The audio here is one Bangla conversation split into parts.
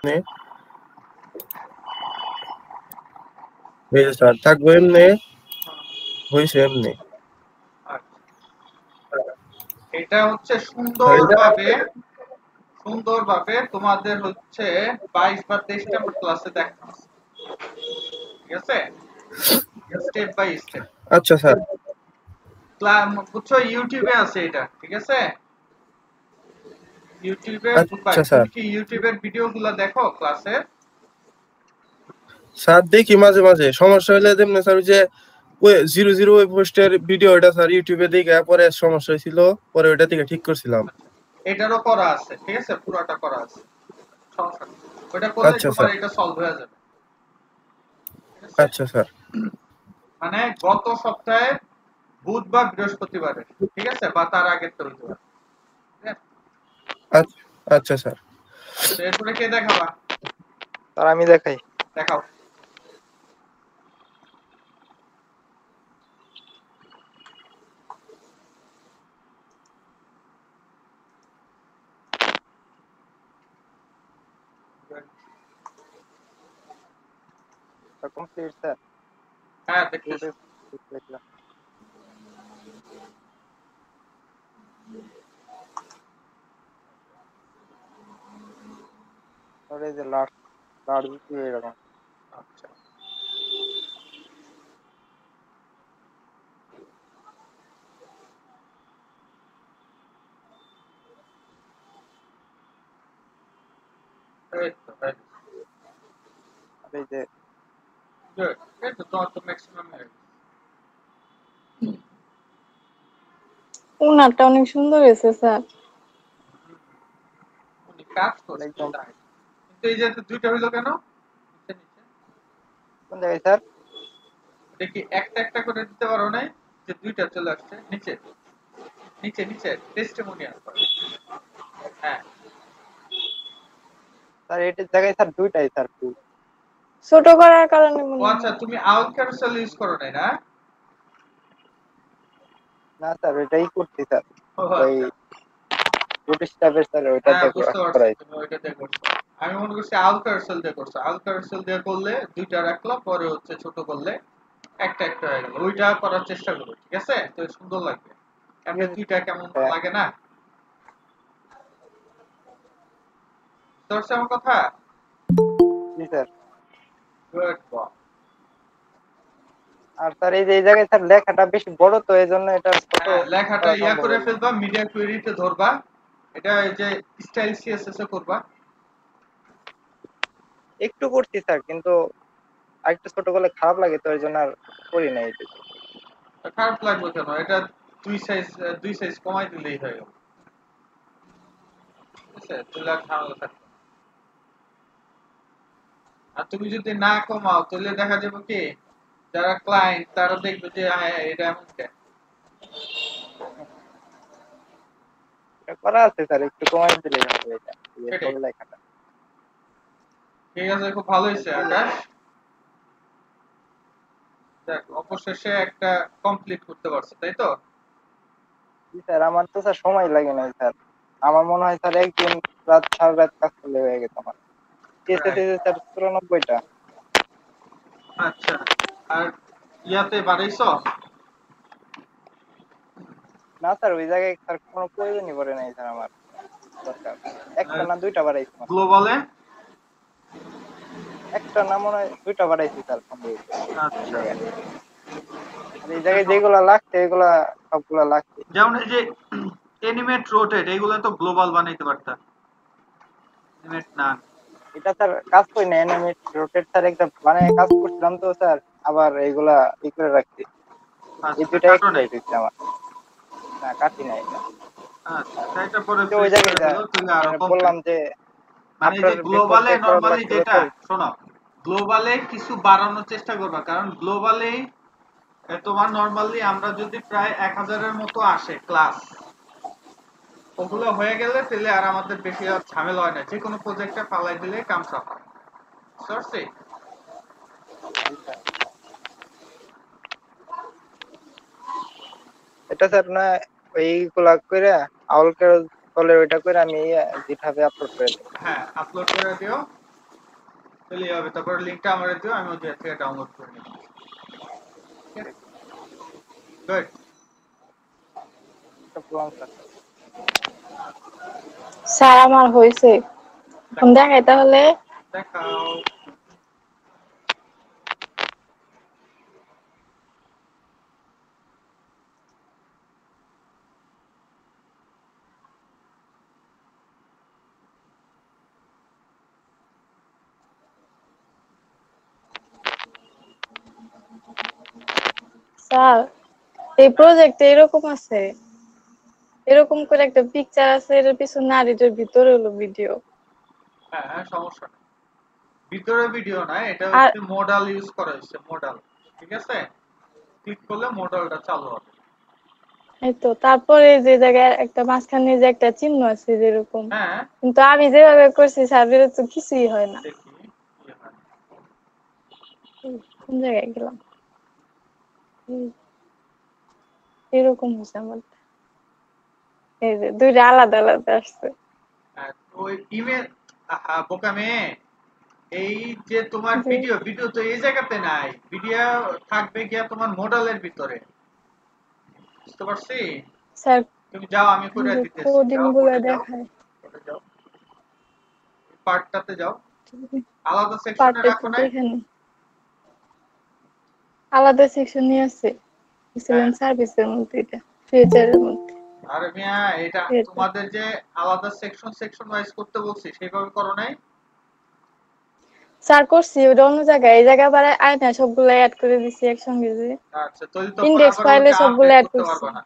নে এই যে স্যার থাকবো এমনি হয়েছে এমনি এটা হচ্ছে এটা সুন্দরভাবে তোমাদের হচ্ছে 22 বা 23 নম্বর ক্লাসে দেখানো আছে। ঠিক আছে, স্টেপ বাই স্টেপ। আচ্ছা স্যার বুঝছো, ইউটিউবে আছে এটা। ঠিক আছে, ইউটিউবে ঢুকবা। আচ্ছা তুমি স্যার কি ইউটিউবের ভিডিও গুলা দেখো ক্লাসের? স্যার দেখি মাঝে মাঝে সমস্যা হলে তেমনি স্যার ওই যে ওই 00 ওই পোস্টের ভিডিও ওটা স্যার ইউটিউবে দেখে পরে সমস্যা হয়েছিল পরে ওইটা থেকে ঠিক করছিলাম। আচ্ছা, এটারও করা আছে। ঠিক আছে, পুরোটা করা আছে, সমস্যা নেই। ওটা করলে আচ্ছা তোমার স্যার এটা সলভ হয়ে যাবে। ঠিক আছে, আচ্ছা স্যার মানে গত সপ্তাহে বুধ বা বৃহস্পতিবারে, ঠিক আছে, বা তার আগের তো হইতে পারে। ঠিক আছে? আচ্ছা আচ্ছা স্যার তো এরপরে কে দেখাবা? আর আমি দেখাই। দেখাও। Complete sir. হ্যাঁ, দেখতেছি। দেখলাম। আর এই যে লাস্ট লাস্ট ভিডিও এরকম। আচ্ছা, এই তো, এই তো। আর এই যে Good. এই তো, তোমার তো ম্যাক্সিমাম হয়ে গেছে। উনারটা অনেক সুন্দর হয়েছে স্যার। উনি কাজ করছে একদম। তাই। কিন্তু এই যে দুইটা হইলো কেন নিচে নিচে? কোন জায়গায় স্যার? এটা কি একটা একটা করে দিতে পারো নাই যে দুইটা চলে আসছে নিচে? নিচে নিচে টেস্টিমোনিয়াল। হ্যাঁ, স্যার এটার জায়গায় স্যার দুইটাই স্যার ফুল। ছোট করার কারণে ও মনে আচ্ছা, হয়। তুমি আউল ক্যারোসেল ইউজ করো নাই না? না স্যার এটাই করছি স্যার। ও ওই আচ্ছা, বুটস্ট্র্যাপের স্যার হ্যাঁ ওইটাতে বুঝতে পারছি, করাই। তুমি ওইটা দিয়ে করছো। আমি মনে করছি আউল ক্যারোসেল দিয়ে করছো। আউল ক্যারোসেল দিয়ে করলে দুইটা রাখলাম, পরে হচ্ছে ছোট করলে একটা একটা হয়ে গেল। ওইটা করার চেষ্টা করো, ঠিক আছে? তো সুন্দর লাগবে। ঠিক এমনি আছে দুইটা কেমন স্যার। লাগে না? বুঝতে পারছো আমার কথা? জি স্যার। Good boy. আর স্যার এই যে এই জায়গায় স্যার লেখাটা বেশি বড় তো এই জন্য এটা ছোট হ্যাঁ, লেখাটা করা ইয়া সম্ভব করে হলো না। ফেলবা, মিডিয়া কোয়েরিতে ধরবা। এটা এই যে স্টাইল সিএসএস এ করবা। একটু করছি স্যার কিন্তু আরেকটু ছোট করলে খারাপ লাগে তো এই জন্য আর করি না এটা। খারাপ লাগবে কেন? এটা দুই সাইজ কমাই দিলেই হয়ে গেল। ঠিক আছে, তাহলে আর ঝামেলা থাকবে না। আর তুমি যদি না কমাও তাহলে দেখা যাবে কি, যারা ক্লায়েন্ট তারা দেখবে যে হ্যাঁ এটা এমন কেন। এটা করা আছে স্যার একটু কমাই দিলে হবে এটা। এই যে সেটাই। বড় লেখাটা। ঠিক আছে, খুব ভালো হয়েছে আকাশ। দেখ, অবশেষে একটা কমপ্লিট করতে পারছো, তাই তো? জি স্যার আমার তো স্যার সময় লাগে নাই স্যার। আমার মনে হয় স্যার একদিন রাত সারা রাত কাজ করলে হয়ে গেছে আমার। রাইট। এসেছে স্যার 94টা। আচ্ছা, আর ইয়াতে বাড়াইছো? না স্যার ওই জায়গায় স্যার কোনো প্রয়োজনই পড়ে নাই স্যার আমার দরকার। একটা না দুইটা বাড়াইছি মাত্র। গ্লোবালে? একটা না মনে হয় দুইটা বাড়াইছি স্যার সম্ভবত এই আচ্ছা, জায়গায়। আর এই জায়গায় যেগুলা লাগছে এগুলা সবগুলা লাগছে। যেমন এই যে এনিমেট রোটেট, এইগুলো তো গ্লোবাল বানাইতে পারতা। এনিমেট না। এটা স্যার কাজ করি না এনিমেট রোটেট স্যার একটা মানে কাজ করছিলাম তো স্যার আবার এইগুলা ই করে রাখছি। এই আচ্ছা, দুইটা কাটো নাই। এক্সট্রা হইছে আমার। না কাটি না এটা। আচ্ছা, এটা পরে যে ওই ফ্রেশ জায়গায় করে ফেলো, তাহলে আরো বললাম কমপ্লিট। যে মানে এই আপনার যে বিপদ গ্লোবালে দেখে নরমালি অভ্যাস যেটা, করেছে। শোনো, গ্লোবালে কিছু বাড়ানোর চেষ্টা করবা, কারণ গ্লোবালে তোমার নরমালি আমরা যদি প্রায় 1000-এর মতো আসে ক্লাস, ওগুলো হয়ে গেলে তাহলে আর আমাদের বেশি আর ঝামেলা হয় না, যে কোনো প্রজেক্টে ফালাই দিলে কাম সাফা। সরছে। জি স্যার। এটা স্যার না ওইগুলা কইরা আউল কেরল ওইটা করে আমি গিটহাবে আপলোড করে দেব। হ্যাঁ, আপলোড করে দিও। চলে যাবে, তারপর লিংকটা আমারে দিও, আমি ওই থেকে ডাউনলোড করে নিব। গুড। স্যার আমার হয়েছে, এখন দেখাই তাহলে। দেখাও। স্যার এই প্রজেক্টে এরকম আছে, এরকম করে একটা পিকচার আছে, এর পিছনে আর এটার ভিতরে হলো ভিডিও। হ্যাঁ হ্যাঁ, সমস্যা নেই। ভিতরে ভিডিও না, এটা আর হচ্ছে মডেল ইউজ করা হয়েছে, মডেল। ঠিক আছে, ক্লিক করলে মডেলটা চালু হবে। এই তো তারপরে যে জায়গায় একটা মাঝখানে যে একটা চিহ্ন আছে যেরকম, হ্যাঁ, কিন্তু আমি যেভাবে করছি স্যার এর তো কিছুই হয় না। দেখি কি হয়। কোন জায়গায় গেলাম, এরকম হচ্ছে আমার, এই যে দুইটা আলাদা আলাদা আসছে। হ্যাঁ, ওই ইমেল, আহা বোকা মেয়ে, এই যে তোমার যে ভিডিও, ভিডিও তো এই জায়গাতে নাই, ভিডিও থাকবে গিয়া তোমার মডেলের ভিতরে। বুঝতে পারছি? স্যার তুমি যাও, আমি করে যে দিতেছি, কোডিং যাও গুলা কোডে যাও, দেখায়, কোডে যাও, পার্টটাতে যাও, আলাদা সেকশনে পার্টটা রাখো একটু নাই? দেখে নি, আলাদা সেকশন নিয়ে আছে হ্যাঁ, এক্সেলেন্ট সার্ভিসের মধ্যে, এটা ফিউচারের মধ্যে। আরে মিয়া, এটা এটা তোমাদের যে আলাদা সেকশন সেকশন ওয়াইজ করতে বলছি, সেভাবে করো নাই? স্যার করছি ওটা অন্য জায়গায়, এই জায়গায় আবার আয় না, সবগুলো অ্যাড করে দিছি একসঙ্গে, যে আচ্ছা, তাহলে তো পরে ইন্ডেক্স আবার ফাইলে ওইটা সবগুলো আপডেট অ্যাড করতে করছি। পারবা না।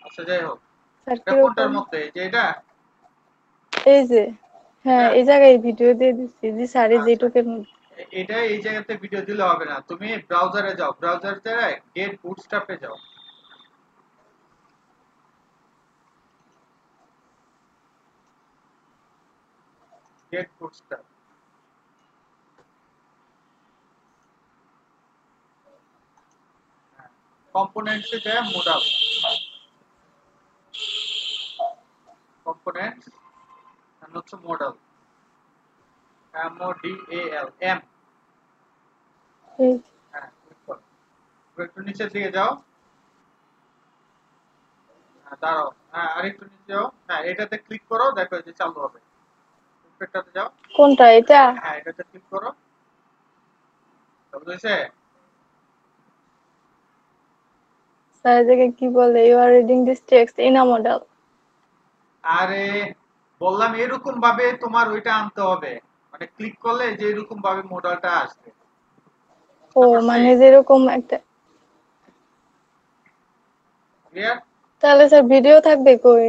আচ্ছা, যাই হোক, স্যার এটা কোনটার কিরকম, মধ্যে, এই যে এটা? এই যে হ্যাঁ এটা? এই জায়গায় ভিডিও দিয়ে দিচ্ছি, জি স্যার এই আচ্ছা, যেটুকের মধ্যে। এটা এই জায়গাতে ভিডিও দিলে হবে না, তুমি ব্রাউজারে যাও, ব্রাউজারে গেট বুটস্ট্র্যাপে যাও। গেট বুটস্ট্র্যাপ, কম্পোনেন্টসে যায়, মডেল, কম্পোনেন্টস হচ্ছে মডেল, MODAL, এম। এই হ্যাঁ, click করো। একটু নিচের দিকে যাও। হ্যাঁ, দাঁড়াও, হ্যাঁ আরেকটু নিচে যাও, হ্যাঁ এটাতে ক্লিক করো, দেখো এই যে চালু হবে। এটাতে যাও, কোনটা এটা? হ্যাঁ এটাতে ক্লিক করো, বুঝেছে? স্যার এই জায়গায় কি বলে, you are reading this text in a model. আরে বললাম এরকম ভাবে তোমার ওইটা আনতে হবে, মানে ক্লিক করলে যে এরকম ভাবে মডেলটা আসবে। ও বুঝতে পারছি? মানে যেরকম একটা, ক্লিয়ার? তাহলে স্যার ভিডিও থাকবে কই?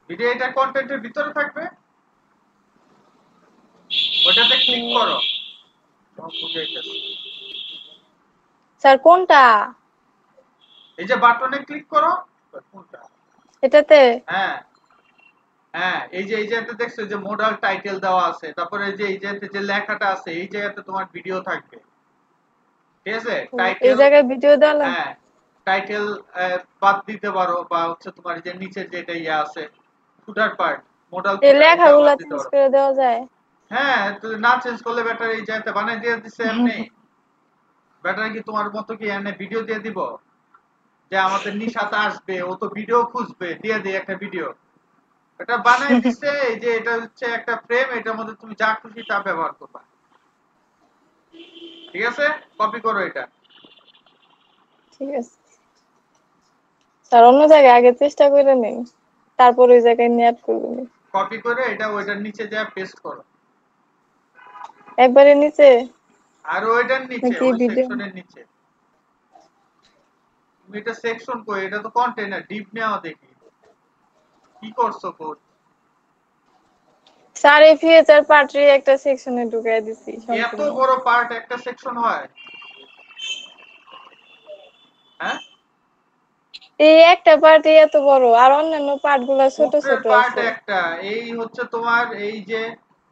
ভিডিও এটা কন্টেন্টের ভিতরে থাকবে, ওটাতে ক্লিক করো, সব বুঝাইতেছি। স্যার কোনটা? এই যে বাটনে ক্লিক করো, কোনটা? এটাতে? হ্যাঁ হ্যাঁ, এই যে দেখছো যে মডেল টাইটেল দেওয়া আছে, তারপরে এই যে যে লেখাটা আছে, এই জায়গাতে তোমার ভিডিও থাকবে। ঠিক আছে, ও, এই টাইটেল। জায়গায় ভিডিও দেওয়া লাগবে? হ্যাঁ, টাইটেল বাদ দিতে পারো, বা হচ্ছে তোমার যে নিচের যেটা ইয়ে আছে, ফুটার পার্ট, মডেল এই ফুটার, এটা বাদ লেখাগুলা দিতে চেঞ্জ পারো। করে দেওয়া যায়? হ্যাঁ, তো না চেঞ্জ করলে ব্যাটারি এই জায়গাতে বানিয়ে দিয়ে দিছে এমনি। ব্যাটারি কি তোমার মতো কি এমনি ভিডিও দিয়ে দিব, যে আমাদের নিশাতে আসবে, ও তো ভিডিও খুঁজবে, দিয়ে দিই একটা ভিডিও। এটা বানাই দিছে, এই যে এটা হচ্ছে একটা ফ্রেম, এটার মধ্যে তুমি যা খুশি তা ব্যবহার করবা। ঠিক আছে, কপি করো এটা। ঠিক আছে স্যার, অন্য জায়গায় আগে চেষ্টা করে নেই, তারপর ওই জায়গায় নিয়ে add করবো নি। কপি করে এটা ওইটার নিচে যা পেস্ট করো, একবারে নিচে আর ওইটার নিচে, নাকি ওই ভিডিও? সেকশনের নিচে। তুমি এটা সেকশন কই, এটা তো কন্টেনার, ডিপ নেওয়া দেখি কি করছো কোড। স্যার এই ফিচার পার্টের একটা সেকশনে ঢুকাই দিছি এত সম্পূর্ণ। বড় পার্ট একটা সেকশন হয়? হ্যাঁ, এই একটা পার্টি এত বড়, আর অন্যান্য পার্ট গুলা ছোট উপরের ছোট পার্ট আছে। একটা, এই হচ্ছে তোমার এই যে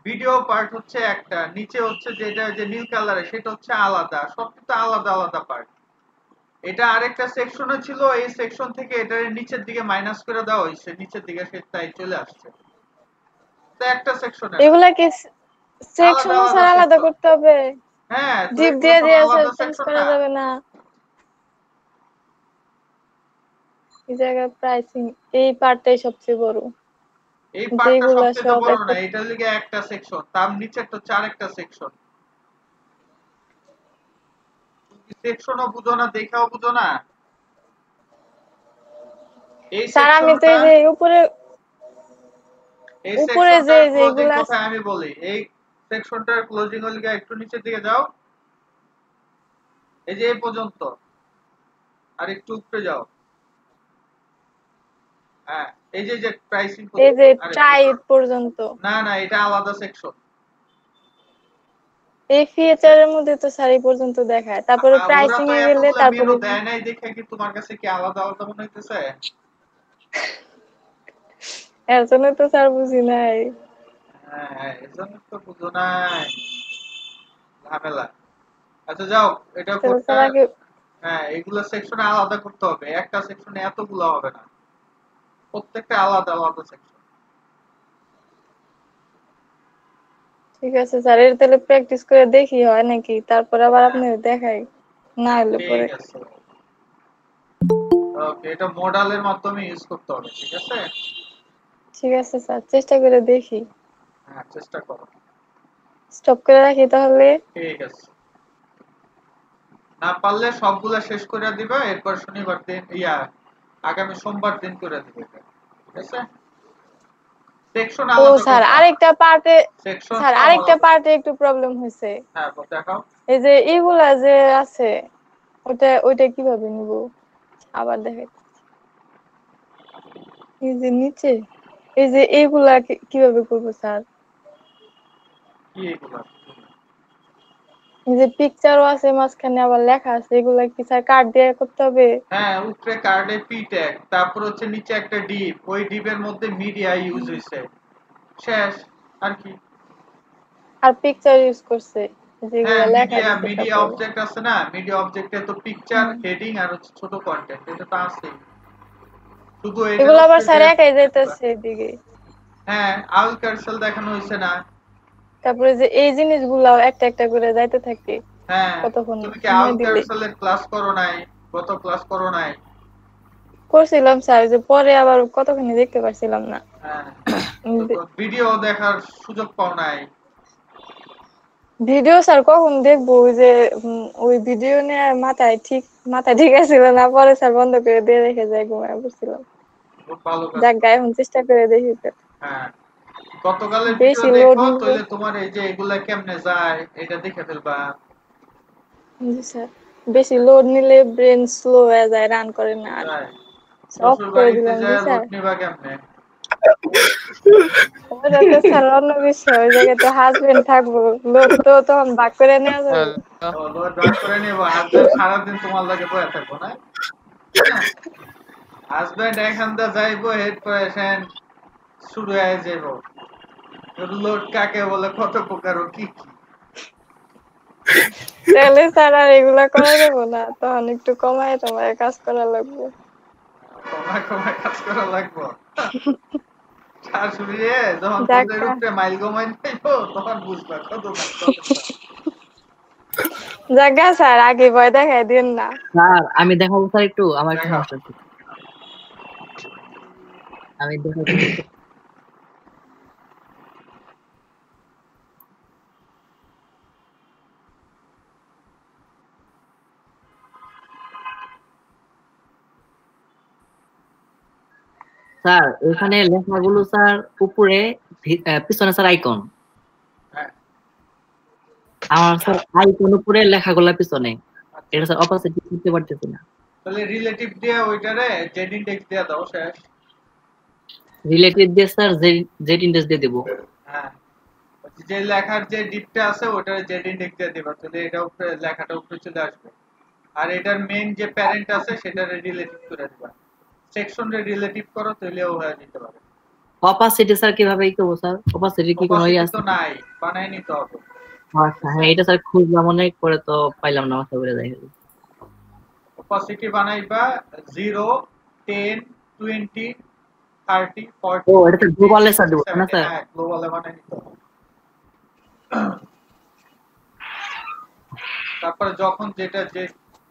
ভিডিও পার্ট হচ্ছে একটা, নিচে হচ্ছে যেটা যে নীল কালারের সেটা হচ্ছে আলাদা, সব কিন্তু আলাদা আলাদা পার্ট। এটা আরেকটা সেকশনে ছিল, এই সেকশন থেকে এটার নিচের দিকে মাইনাস করে দেওয়া হয়েছে, নিচের দিকে সে তাই চলে আসছে, তো একটা সেকশনে না। এগুলা কি সেকশন আলাদা স্যার আলাদা section। করতে হবে, হ্যাঁ, তো ডিপ এগুলো দিয়ে তো দিয়ে আলাদা চেঞ্জ সেকশন করা না। যাবে না। এই জায়গায় প্রাইসিং এই পার্টটাই সবচেয়ে বড়, এই পার্টটা যেগুলা সবচেয়ে সব বড় একটা না, এটার লিগে একটা সেকশন, তার নিচে তো চারটা সেকশন। সেকশনও বুঝো না, দেখাও বুঝো না। এই স্যার আমি তো সেকশনটা, এই যে উপরে এই উপরে যে সেকশনটার ক্লোজিং যেগুলা কোথায় আমি বলি। এই সেকশনটার ক্লোজিং এর লিগে একটু নিচের দিকে যাও, এই যে এই পর্যন্ত, আর একটু উপরে যাও। হ্যাঁ, এই যে যে প্রাইসিং এই পর্যন্ত, যে আর একটু টাইপ পর্যন্ত, না না, এটা আলাদা সেকশন। এই ফিচারের মধ্যে তো স্যার এই পর্যন্ত দেখায়, তারপরে ওরা প্রাইসিং তো এ গেলে এতগুলা তারপরে মেনু দেয় নাই দেখে কি তোমার কাছে কি আলাদা আলাদা মনে হইতেছে? এর জন্য তো স্যার বুঝি নাই। হ্যাঁ, এজন্য তো বুঝো নাই, ঝামেলা। আচ্ছা যাও, এটা তাহলে কোডটা, স্যার আগে হ্যাঁ এগুলো সেকশনে আলাদা করতে হবে, একটা সেকশনে এতগুলো হবে না, প্রত্যেকটা আলাদা আলাদা সেকশন। ঠিক আছে স্যার, এর তাহলে প্র্যাকটিস করে দেখি হয় নাকি, তারপরে আবার হ্যাঁ, আপনি দেখাই, না হলে পরে। ঠিক আছে। ওকে, এটা মডেলের মাধ্যমে ইউজ করতে হবে, ঠিক আছে? ঠিক আছে স্যার, চেষ্টা করে দেখি। হ্যাঁ, চেষ্টা করো। স্টপ করে রাখি তাহলে। ঠিক আছে, না পারলে সবগুলা শেষ করে দিবা, এরপর শনিবার দিন আগামী সোমবার দিন করে দিবে এটা, ঠিক আছে? সেকশন ও আলাদা স্যার করবা, আরেকটা পার্টে, সেকশন স্যার সব আরেকটা আলাদা। পার্টে একটু প্রবলেম হয়েছে। হ্যাঁ, দেখাও। এই যে এগুলা যে আছে, ওইটা কিভাবে নিব, আবার দেখাই। এই যে নিচে, এই যে এইগুলা কিভাবে করবো স্যার? কি এগুলা? এই যে পিকচারও আছে মাঝখানে, আবার লেখা আছে, এগুলা কি স্যার কার্ড দিয়ে করতে হবে? হ্যাঁ, উপরে কার্ডে পি ট্যাগ, তারপর হচ্ছে নিচে একটা ডিপ, ওই ডিপের মধ্যে মিডিয়া ইউজ হইছে, শেষ। আর কি? আর পিকচার ইউজ করছে, হ্যাঁ, যেগুলা লেখা মিডিয়া দিছে মিডিয়া তারপরে। অবজেক্ট আছে না, মিডিয়া অবজেক্টে তো পিকচার, হুম। হেডিং আর হচ্ছে ছোট কন্টেন্ট, এটা তো আছেই। শুধু এটার এগুলো আবার উপরে স্যার যে একাই যাইতেছে এদিকে। হ্যাঁ, আল কারসেল দেখানো হইছে না? তারপরে যে এই জিনিসগুলাও একটা একটা করে যাইতে থাকে হ্যাঁ, কতক্ষণ তুমি কি আল সময় দিলে। কারসেলের ক্লাস করো নাই? গত ক্লাস করো নাই? করছিলাম স্যার, যে পরে আবার কতখানি দেখতে পারছিলাম না। হ্যাঁ, তো ভিডিও দেখার সুযোগ পাও নাই? ভিডিও স্যার কখন দেখবো, ওই যে ওই ভিডিও নিয়ে মাথায় ঠিক আছিল না, পরে স্যার বন্ধ করে দিয়ে রেখে যায়, ঘুমায় পড়ছিলাম। খুব ভালো কাজ যাক করো। এখন চেষ্টা করে দেখি স্যার। হ্যাঁ, গতকালের ভিডিও বেশি লোড দেখো, নিলে, তাহলে তোমার এই যে এগুলা কেমনে যায় এটা দেখে ফেলবা। জি স্যার, বেশি লোড নিলে ব্রেন স্লো হয়ে যায়, রান করে না আর। তাই? অফ শ্বশুর করে বাড়িতে দিলাম, জি যায় লোড স্যার। নিবা কেমনে? ওটা তো স্যার অন্য বিষয়, ওই জায়গায় তো হাজবেন্ড থাকবো, লোড তো তখন ভাগ করে নেওয়া যাবে। ও, লোড ভাগ করে নিবো, হাজবেন্ড সারাদিন তোমার লাগে বয়ে থাকবো না? হাজবেন্ড এখান দিয়ে যাইবো, হেড পজিশন শুরু হয়ে যাইবো, লোড কাকে বলে, কত প্রকার ও কি কি। তাহলে স্যার আর এগুলা করা যাবো না, তখন একটু কমায় টমায় কাজ করা লাগবে। কমায় কমায় কাজ করা লাগবো। শাশুড়ি যখন যাক কোলের উপরে মাইল কমাই যাইবো, তখন বুঝবা কত কাজ করতে। জায়গা স্যার, আগে ভয় দেখাই দিন না। স্যার আমি দেখাবো স্যার, একটু আমার একটু দেখাও। সমস্যা আছে, আমি দেখাচ্ছি। স্যার এখানে লেখাগুলো স্যার উপরে, পিছনে স্যার আইকন, হ্যাঁ, আমার স্যার আইকন উপরে, লেখাগুলো পিছনে, আচ্ছা। এটা স্যার অপোজিট করতে পারতেছি না। তাহলে রিলেটিভ দিয়ে ওইটারে জেড ইনডেক্স দিয়ে দাও, শেষ। রিলেটিভ দিয়ে স্যার জেড ইন্ডেক্স দিয়ে দেবো। হ্যাঁ, যে লেখার যে ডিপটা আছে ওটারে জেড ইনডেক্স দিয়ে দিবা, তাহলে এটা উপরে লেখাটা উপরে চলে আসবে। আর এটার মেইন যে প্যারেন্ট আছে সেটারে রিলেটিভ করে দিবা, সেকশন রে রিলেটিভ করো, তাহলেও হয়ে যেতে পারে। অপাসিটি স্যার কিভাবে ই করবো স্যার? অপাসিটি কি কোনো অপাসিটি আছে? তো নাই, বানাই নিতে হবে। আচ্ছা হ্যাঁ, এটা স্যার খুঁজলাম অনেক পরে, তো পাইলাম না, মাথা ঘুরে যায়। অপাসিটি বানাইবা 0, 10, 20, 30, ও 40, এটা তো 50, গ্লোবালে স্যার 60, দেবো না 70। স্যার? হ্যাঁ, গ্লোবালে বানাই নিতে হবে। তারপরে যখন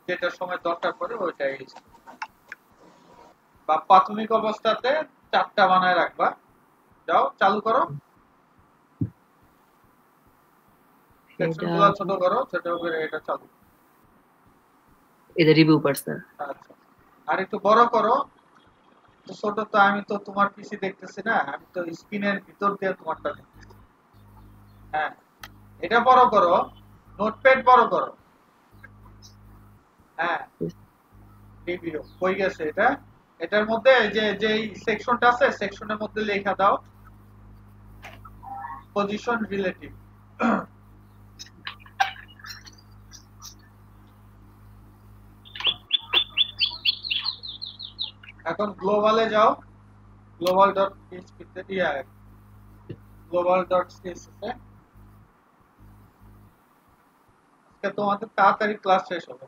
যেটা সময় দরকার পড়ে ওইটাই বা প্রাথমিক অবস্থাতে 4টা বানায় রাখবা। যাও চালু করো, সেকশনগুলো ছোট করো, ছোট করে এটা চালু। এটা রিভিউ পার্ট স্যার। আচ্ছা, আর একটু বড় করো। তো ছোট তো আমি তো তোমার পিসি দেখতেছি না, আমি তো স্ক্রিনের ভিতর দিয়ে তোমারটা দেখতেছি। হ্যাঁ, এটা বড় করো, নোটপ্যাড বড় করো। হ্যাঁ, রিভিউ হয়ে গেছে এটা। এটার মধ্যে যেই সেকশনটা আছে সেকশনের মধ্যে লেখা দাও পজিশন রিলেটিভ। এখন গ্লোবালে যাও, global.php তে দিয়া global.css এ আজকে তোমাদের তাড়াতাড়ি ক্লাস শেষ হবে।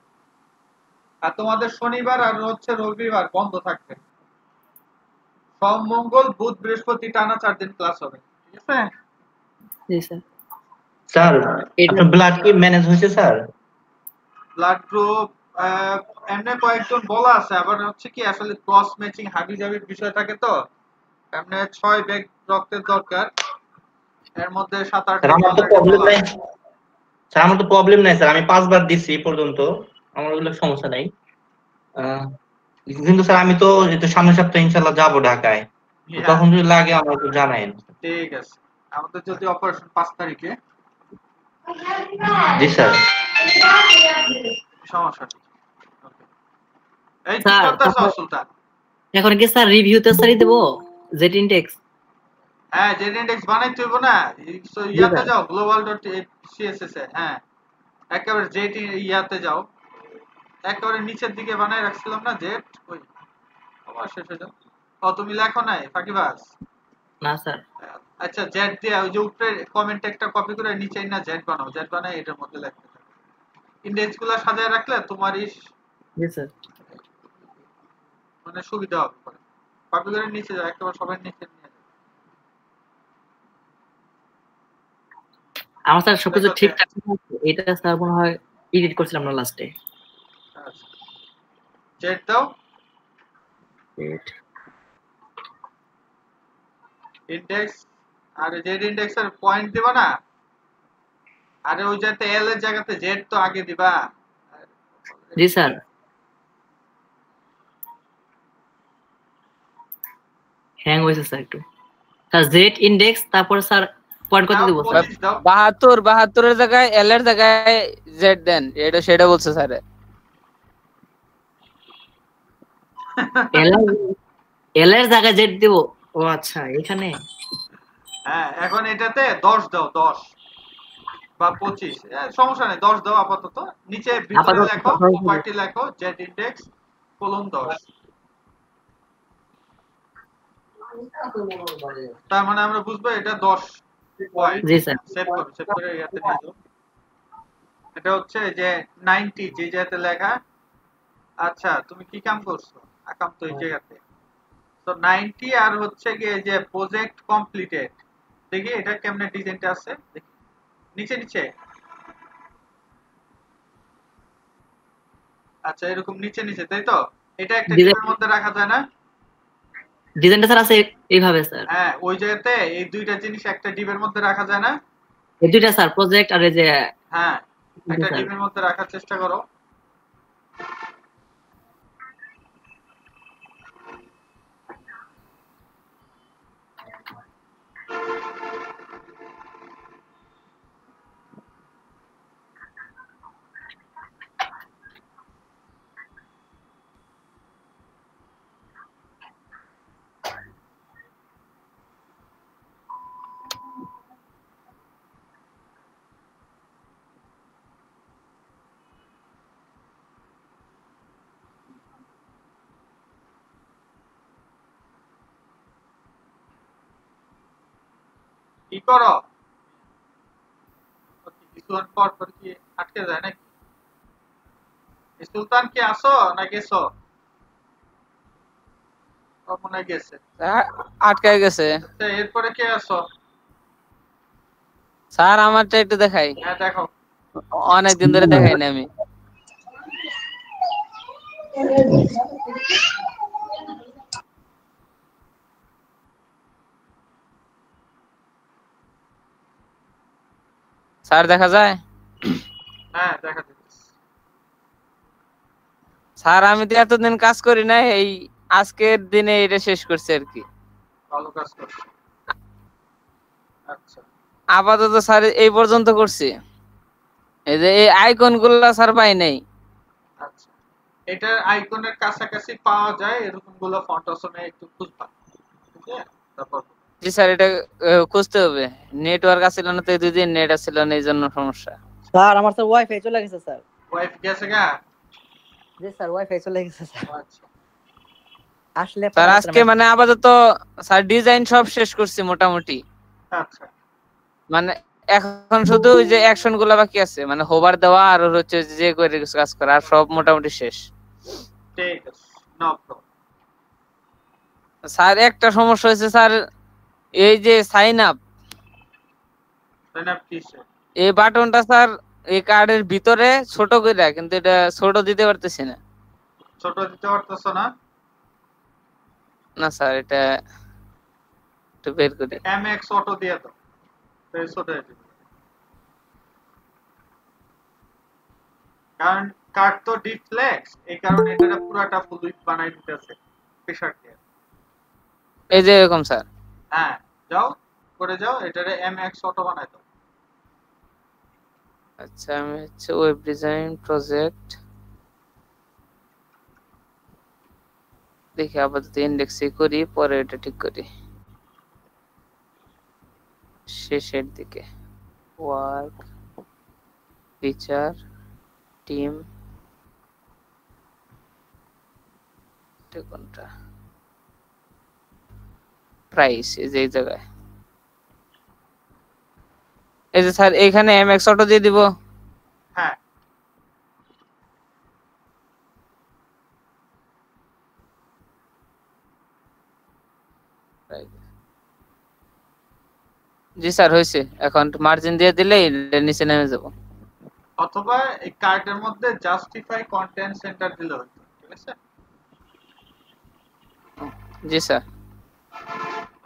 আর তোমাদের শনিবার আর হচ্ছে রবিবার বন্ধ থাকবে। সোম মঙ্গল বুধ বৃহস্পতি টানা 4 দিন ক্লাস হবে, ঠিক আছে? জি স্যার। স্যার আপনার ব্লাড কি ম্যানেজ হয়েছে স্যার? ব্লাড গ্রুপ এমনি কয়েকজন বলা আছে, আবার হচ্ছে কি আসলে ক্রস ম্যাচিং হাবিজাবির বিষয় থাকে তো। এমনি 6 ব্যাগ রক্তের দরকার, এর মধ্যে 7-8 স্যার আমার তো প্রবলেম নাই স্যার, আমার তো প্রবলেম নাই স্যার, আমি 5 বার দিছি এই পর্যন্ত, আমার ওগুলো সমস্যা নাই। কিন্তু স্যার আমি তো সামনের সপ্তাহে ইনশাআল্লাহ যাবো ঢাকায়, তো তখন যদি লাগে আমাকে একটু জানাইন। ঠিক আছে, আমাদের যদি অপারেশন 5 তারিখে। জি স্যার। সমস্যা নেই। এই কি স্যার করতেছ সুলতান? এখন কি স্যার রিভিউতে স্যারই দেব জেড ইনডেক্স? হ্যাঁ, জেড ইনডেক্স বানাইতে হইব না। ইয়াতে যাও global.css এ। হ্যাঁ, একেবারে জেড ইয়াতে যাও, একেবারে নিচের দিকে বানাই রাখছিলাম না জেড, ওই আবার শেষ হয়ে যাও। ও তুমি লেখো নাই ফাঁকিবাজ? না স্যার। আচ্ছা, জেড দিয়ে ওই যে উপরে কমেন্ট একটা কপি করে নিচে না জেড বানাও, জেড বানাই এটার মধ্যে লিখতে থাকো। ইনডেক্স গুলো সাজায় রাখলে তোমারই জি স্যার। মানে সুবিধা হবে পরে। কপি করে নিচে যাও, একেবারে সবার নিচে নিয়ে যাও। আমার স্যার সবকিছু ঠিকঠাক আছে, এটা স্যার মনে হয় এডিট করছিলাম না লাস্টে। আচ্ছা, জেড দাও, ইনডেক্স। আর জেড ইনডেক্স এর পয়েন্ট দিবা না, আরে ওই যাতে এল এর জায়গাতে জেড তো আগে দিবা। জি স্যার। হ্যাং হয়েছে স্যার একটু। স্যার জেড ইনডেক্স, তারপর স্যার পয়েন্ট কত দিব স্যার? 25 দাও। 72 এর জায়গায় এল এর জায়গায় জেড দেন, এটা সেটা বলছে স্যার। এল এর জায়গায় জেড দিব? ও আচ্ছা, এখানে। হ্যাঁ, এখন এটাতে 10 দাও, 10 বা 25, সমস্যা নেই, 10 দাও আপাতত। নিচে ভিতরে আপাতত লেখো 10 প্রপার্টি লেখো জেড ইনডেক্স :10। তার মানে আমরা বুঝবো এটা 10 পয়েন্ট। জি স্যার। সেভ করে ইয়াতে নিয়ে যাও। এটা হচ্ছে যে 90 যে জায়গাতে লেখা। আচ্ছা, তুমি কি কাম করছো? আকাম তো এই জায়গাতে। তো 90 আর হচ্ছে গিয়ে যে প্রজেক্ট কমপ্লিটেড, দেখি এটা কেমনে ডিজাইনটা আছে, দেখি নিচে নিচে। আচ্ছা, এরকম নিচে নিচে, তাই তো? এটা একটা ডিবের মধ্যে রাখা যায় না? ডিজাইনটা স্যার আছে এইভাবে স্যার। হ্যাঁ, ওই জায়গাতে এই দুইটা জিনিস একটা ডিবের মধ্যে রাখা যায় না? এই দুইটা স্যার, প্রজেক্ট আর এই যে। হ্যাঁ, একটা ডিবের মধ্যে রাখার চেষ্টা করো। কি করো? কিছুক্ষণ পর পর কি আটকে যায় নাকি? সুলতান কি আসো না গেছো? মনে গেছে, আটকায় গেছে। আচ্ছা, এরপরে কে আসো? স্যার আমারটা একটু দেখাই, হ্যাঁ দেখো। অনেকদিন ধরে দেখাই না আমি। স্যার দেখা যায়? হ্যাঁ দেখা যাচ্ছে। স্যার আমি তো এতদিন কাজ করি না, এই আজকের দিনে এটা শেষ করছি আর কি। ভালো কাজ করছো। আচ্ছা আপাতত স্যার এই পর্যন্ত করছি। এই যে এই আইকন গুলা স্যার পাই নাই। আচ্ছা, এটার আইকনের কাছাকাছি পাওয়া যায় এরকম গুলো ফন্ট অপশনে একটু খুঁজবা, ঠিক আছে? তারপর জি স্যার, এটা খুঁজতে হবে। নেটওয়ার্ক আসছিল না তো, এই 2 দিন নেট আসছিল না, এই জন্য সমস্যা। স্যার আমার তো ওয়াইফাই চলে গেছে স্যার। ওয়াইফ গেছে গা? জি স্যার ওয়াইফাই চলে গেছে স্যার। আচ্ছা আসলে স্যার আজকে মানে আপাতত স্যার ডিজাইন সব শেষ করছি মোটামুটি। আচ্ছা মানে এখন শুধু ওই যে অ্যাকশন গুলা বাকি আছে, মানে হোভার দেওয়া আর হচ্ছে যে করে কিছু কাজ করা, আর সব মোটামুটি শেষ। ঠিক আছে, নো প্রবলেম। স্যার একটা সমস্যা হয়েছে স্যার, এই যে সাইন আপ, সাইন আপ কিসে? এই বাটনটা স্যার এই কার্ডের ভিতরে ছোট কইরা, কিন্তু এটা ছোট দিতে পারতেছি না। ছোট দিতে পারতেছো না? না স্যার, এটা একটু বের করে। এমএক্স অটো দিয়ে দাও, তাই ছোট হয়ে যাবে। কারণ কার্ড তো ডিফ্লেক্স, এই কারণে এটা পুরাটা ফুল উইথ বানাই দিতেছে প্রেসার দিয়ে। এই যে এরকম স্যার। হ্যাঁ যাও করে যাও, এটারে এমএক্স অটো বানাই দাও। আচ্ছা, আমি হচ্ছে ওয়েব ডিজাইন প্রজেক্ট দেখি, আপাতত ইন্ডেক্সে করি, পরে এটা ঠিক করি শেষের দিকে। ওয়ার্ক, ফিচার, টিম, কোনটা, প্রাইস, এই যে এই জায়গায়। এই যে স্যার এখানে এমএক্স অটো দিয়ে দিব। হ্যাঁ জি স্যার হয়েছে, এখন মার্জিন দিয়ে দিলেই নিচে নেমে যাব। অথবা এই কার্ডের মধ্যে জাস্টিফাই কন্টেন্ট সেন্টার দিলে হতো, ঠিক আছে? জি স্যার।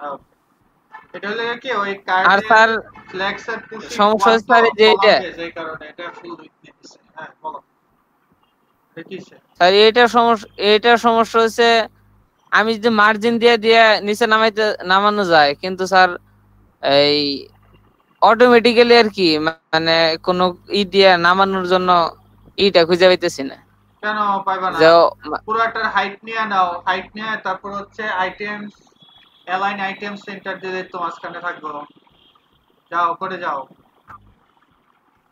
Okay. এটা হলো কি ওই আর কার্ডের স্যার ফ্ল্যাক্স এর পুশিং সমস্যা হচ্ছে স্যার, এই যে এটা এই কারণে এটা ফুল উইথ নিতেছে। হ্যাঁ বলো দেখিছে। স্যার এইটার সমস্যা হচ্ছে, আমি যদি মার্জিন দিয়ে দিয়ে নিচে নামানো যায়, কিন্তু স্যার এই অটোমেটিক্যালি আর কি, মানে কোনো দিয়ে নামানোর জন্য ইটা খুঁজে পাইতেছি না। কেন পাইবা না? যে পুরাটার হাইট নিয়ে নাও, হাইট নিয়ে তারপর হচ্ছে আইটেমস, অ্যালাইন আইটেম সেন্টার দিলে তো মাঝখানে থাকবো। যাও করে যাও।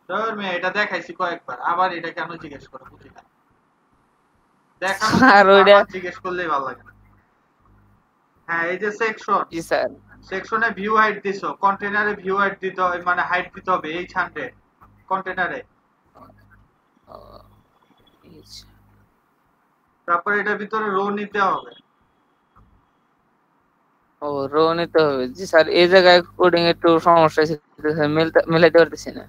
ধর মে এটা দেখাইছি কয়েকবার, আবার এটা কেন জিজ্ঞেস করো বুঝি না। দেখানো আর ওইটা জিজ্ঞেস করলেই ভালো লাগে না। হ্যাঁ এই যে সেকশন, জি স্যার, সেকশনে ভিউ হাইট দিছো, কন্টেইনারে ভিউ হাইট দিতে হবে, মানে হাইট দিতে হবে 800 কন্টেইনারে। তারপর এটার ভিতরে রো নিতে হবে। ও রো নিতে হবে। জি স্যার, এই জায়গায় কোডিং একটু সমস্যা আছে, মিলাইতে পারতেছি না।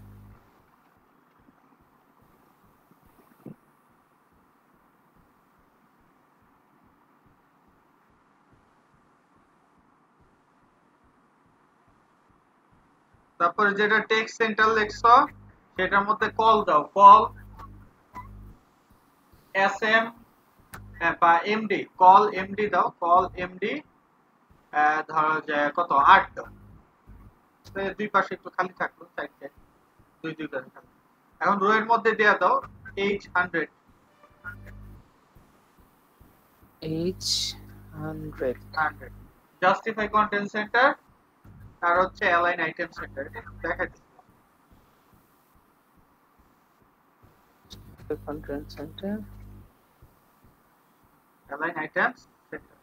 তারপরে যেটা টেক্সট সেন্টার লিখছো সেটার মধ্যে কল দাও, কল এসএম বা এমডি, কল এমডি দাও, কল এমডি ধরো যে কত 8 দাও। দুই পাশে একটু খালি থাকলো, সাইডে দুই পাশে খালি। এখন রো এর মধ্যে দেয়া দাও 800 জাস্টিফাই কন্টেন্ট সেন্টার আর হচ্ছে অ্যালাইন আইটেম সেন্টার। দেখাচ্ছি content center, align items center.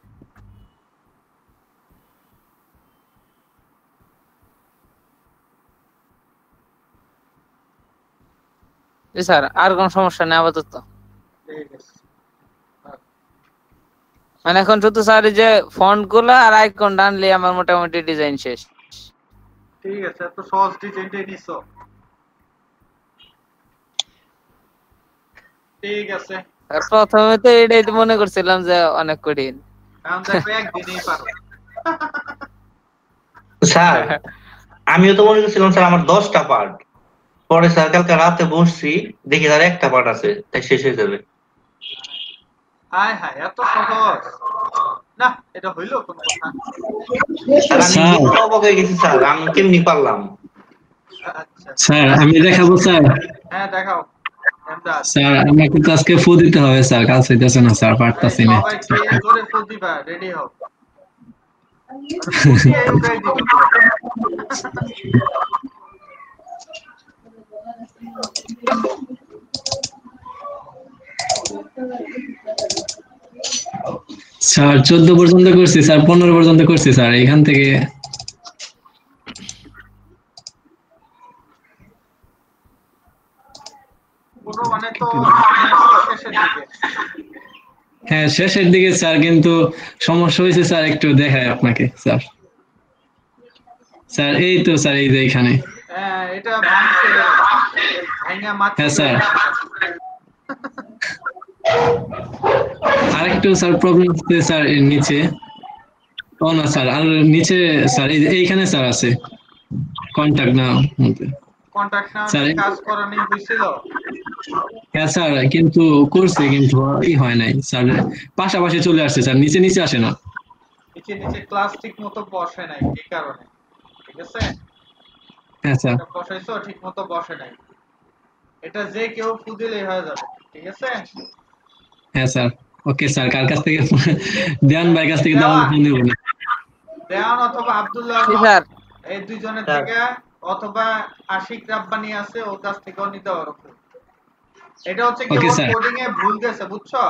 জি স্যার, আর কোন সমস্যা নেই আপাতত। ঠিক আছে, মানে এখন শুধু স্যার এই যে ফন্ট গুলা আর আইকন ডানলে আমার মোটামুটি ডিজাইন শেষ। ঠিক আছে, এত সহজ ডিজাইনটাই নিছো। ঠিক আছে, আর প্রথমে তো এটাই তো মনে করছিলাম যে অনেক কঠিন। এখন দেখো একদিনেই পারো। স্যার আমিও তো মনে করছিলাম স্যার আমার 10টা পার্ট, পরে স্যার কালকে রাতে বসছি দেখি তার একটা পার্ট আছে, তাই শেষ হয়ে যাবে। হায় হায়, এত সহজ না, এটা হইলো কোন কথা? স্যার আমি স্যার নিজে অবাক হয়ে গেছি স্যার, আমি কেমনি পারলাম। আচ্ছা, স্যার আমি দেখাবো স্যার। হ্যাঁ দেখাও। এমদাদ, স্যার আমাকে তো আজকে ফু দিতে হবে স্যার, কাজ হইতেছে না স্যার, এই পারতাছি না। সবাই কে জোরে ফুল দিবা, রেডি হও। আর ফুল দিয়ে উড়াই দিবে পুরো। স্যার 14 পর্যন্ত করছি স্যার, 15 পর্যন্ত করছি স্যার, এখান থেকে পুরো মানে তো শেষের দিকে। হ্যাঁ শেষের দিকে স্যার, কিন্তু সমস্যা হয়েছে স্যার, একটু দেখায় আপনাকে স্যার। স্যার এই তো স্যার, এই যে এখানে। হ্যাঁ, এটা ভাঙছে, ভাঙা মাটি হ্যাঁ হয়ে স্যার, গেছে। আরেকটু স্যার প্রবলেম হচ্ছে স্যার এর নিচে। ও না স্যার, আর নিচে স্যার এই যে এইখানে স্যার আছে কন্টাক্ট না মধ্যে। কন্টাক্ট নাও স্যার কাজ করানি হয়েছিল। হ্যাঁ স্যার, কিন্তু করছে কিন্তু হয় নাই স্যার, পাশাপাশি চলে আসছে স্যার, নিচে নিচে আসে না। নিচে নিচে ক্লাস ঠিক মতো বসে নাই, এই কারণে। ঠিক আছে, হ্যাঁ স্যার। এটা বসাইছো ঠিক মতো বসে নাই, এটা যে কেউ ফু দিলেই হয়ে যাবে। ঠিক আছে, হ্যাঁ স্যার, ওকে স্যার, কার কাছ থেকে দেওয়ান ভাই কাছ থেকে দেওয়ান দেওয়ান ফোন দেবো না। দেওয়ান অথবা আব্দুল্লাহ জি স্যার। এই দুইজনের স্যার। থেকে, অথবা আশিক রাব্বানি আছে ওর কাছ থেকেও নিতে পারো। এটা হচ্ছে কি Okay, ওর sir. কোডিং এ ভুল গেছে, বুঝছো?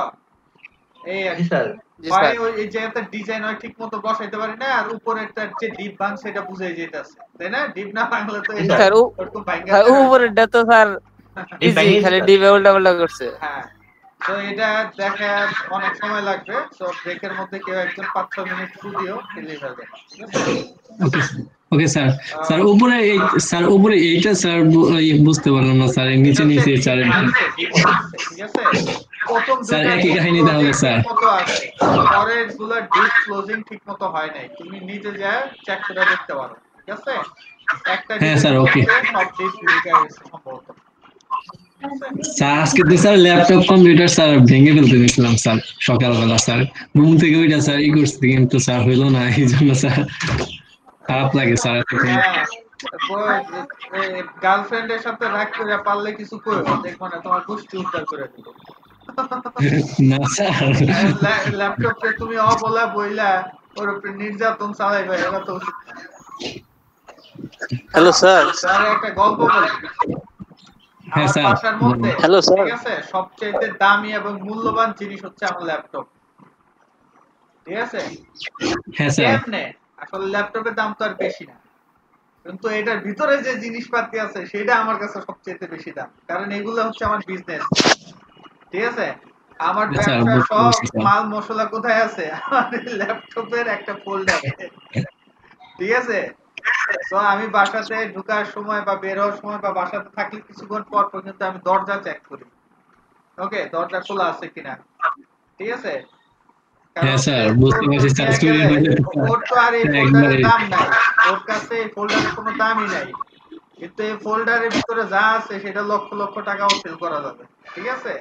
এই আর জি কি। স্যার। জি ভাই স্যার। ওই এই যে একটা ডিজাইন হয় ঠিকমতো বসাইতে পারি না, আর উপরে একটা যে ডিপ ভাঙ সেটা বুঝাই যেতেছে, তাই না? ডিপ না ভাঙলে তো জি এটা স্যার। স্যার ওরকম ভাঙা ভাই যায় না। উপরেরটা তো স্যার ডিপ ইজি, ভেঙে খালি স্যার। ডিবে উল্টা পাল্টা করছে। হ্যাঁ, তো এটা দেখা অনেক সময় লাগবে, তো ব্রেকের মধ্যে কেউ একজন 5-6 মিনিট দিও, ক্লিয়ার হয়ে যাবে। ঠিক আছে, ওকে ওকে স্যার। স্যার উপরে এই স্যার উপরে এইটা স্যার বুঝতে পারলাম না স্যার, এই নিচে এটা হচ্ছে নিচে স্যার। ডিপ ভাঙছে, ডিপ ভাঙছে। ঠিক আছে, প্রথম স্যার দুইটা একই ডিপ কাহিনী তাহলে ক্লোজিং স্যার। ঠিক মতো আছে, পরের গুলা ডিপ ক্লোজিং ঠিক মতো হয় নাই, তুমি নিজে যা চেক করে দেখতে পারো। ঠিক আছে, একটা হ্যাঁ ডিপের স্যার, ওকে মধ্যে সব ডিপ ঢুকে গেছে সম্ভবত। ঠিক আছে, স্যার। আজকে তো স্যার ল্যাপটপ কম্পিউটার স্যার ভেঙে ফেলতে দিয়েছিলাম স্যার সকালবেলা স্যার, ঘুম থেকে ওইটা স্যার ই করছি, কিন্তু স্যার হইলো না, এই জন্য স্যার খারাপ লাগে স্যার। হ্যাঁ, গার্লফ্রেন্ডের সাথে রাগ করে পারলে কিছু করো, দেখবো না তোমার গোষ্ঠী উদ্ধার করে দিল। না স্যার। ল্যাপটপে তুমি অবলা বইলা ওর উপরে নির্যাতন চালাইবে, এটা তো উচিত না। Hello sir. স্যার একটা গল্প বলি। হ্যাঁ আমার স্যার। বাসার মধ্যে, হ্যালো স্যার। ঠিক আছে, সবচেয়ে দামি এবং মূল্যবান জিনিস হচ্ছে আমার ল্যাপটপ। ঠিক আছে, হ্যাঁ স্যার। কেমনে আসলে ল্যাপটপের দাম তো আর বেশি না, কিন্তু এটার ভিতরে যে জিনিসপাতি আছে সেটা আমার কাছে সবচেয়ে বেশি দাম, কারণ এগুলো হচ্ছে আমার বিজনেস। ঠিক আছে, আমার হ্যাঁ স্যার, ব্যবসার বুঝতে সব পারছি স্যার। মাল মশলা কোথায় আছে? আমার ল্যাপটপের একটা ফোল্ডারে। ঠিক আছে, তো আমি বাসাতে ঢোকার সময় বা বের হওয়ার সময় বা বাসাতে থাকলে কিছুক্ষণ পর পর কিন্তু আমি দরজা চেক করি, ওকে, দরজা খোলা আছে কিনা। ঠিক আছে, হ্যাঁ কারণ স্যার, সে বুঝতে চোর পারছি স্যার, ঢুকিয়া চুরি গেলে হইলে তো ওর তো আর এই স্যার ফোল্ডারের একবারে। দাম নাই, ওর কাছে এই ফোল্ডারের কোনো দামই নাই, কিন্তু এই ফোল্ডারের ভিতরে যা আছে সেটা লক্ষ লক্ষ টাকাও সেল করা যাবে। ঠিক আছে,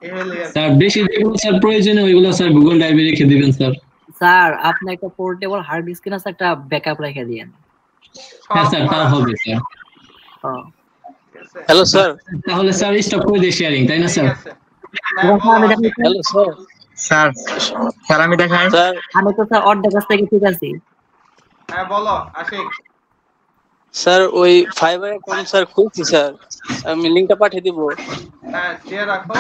এই হইলে আর কি। স্যার বেশি যেগুলো স্যার প্রয়োজনে ওইগুলো স্যার গুগল ড্রাইভে রেখে দিবেন স্যার। স্যার আপনি একটা পোর্টেবল হার্ড ডিস্ক কিনা একটা ব্যাকআপ রেখে দিয়েন। হ্যাঁ সব স্যার, তাও করা হবে যাবে। স্যার। হ্যাঁ। ঠিক আছে, হ্যালো স্যার। তাহলে স্যার স্টপ করে দিয়ে শেয়ারিং, তাই না ঠিক স্যার? আছে। হ্যাঁ, বলো আমি Ashik. Hello sir. Sir sir আমি দেখাই। স্যার আমি তো স্যার অর্ধেক কাছ থেকে ঠিক আছি। হ্যাঁ বলো আশিক। স্যার ওই ফাইবার অ্যাকাউন্ট স্যার খুলছি স্যার, আমি লিংকটা পাঠিয়ে দিব। হ্যাঁ, দিয়ে রাখো।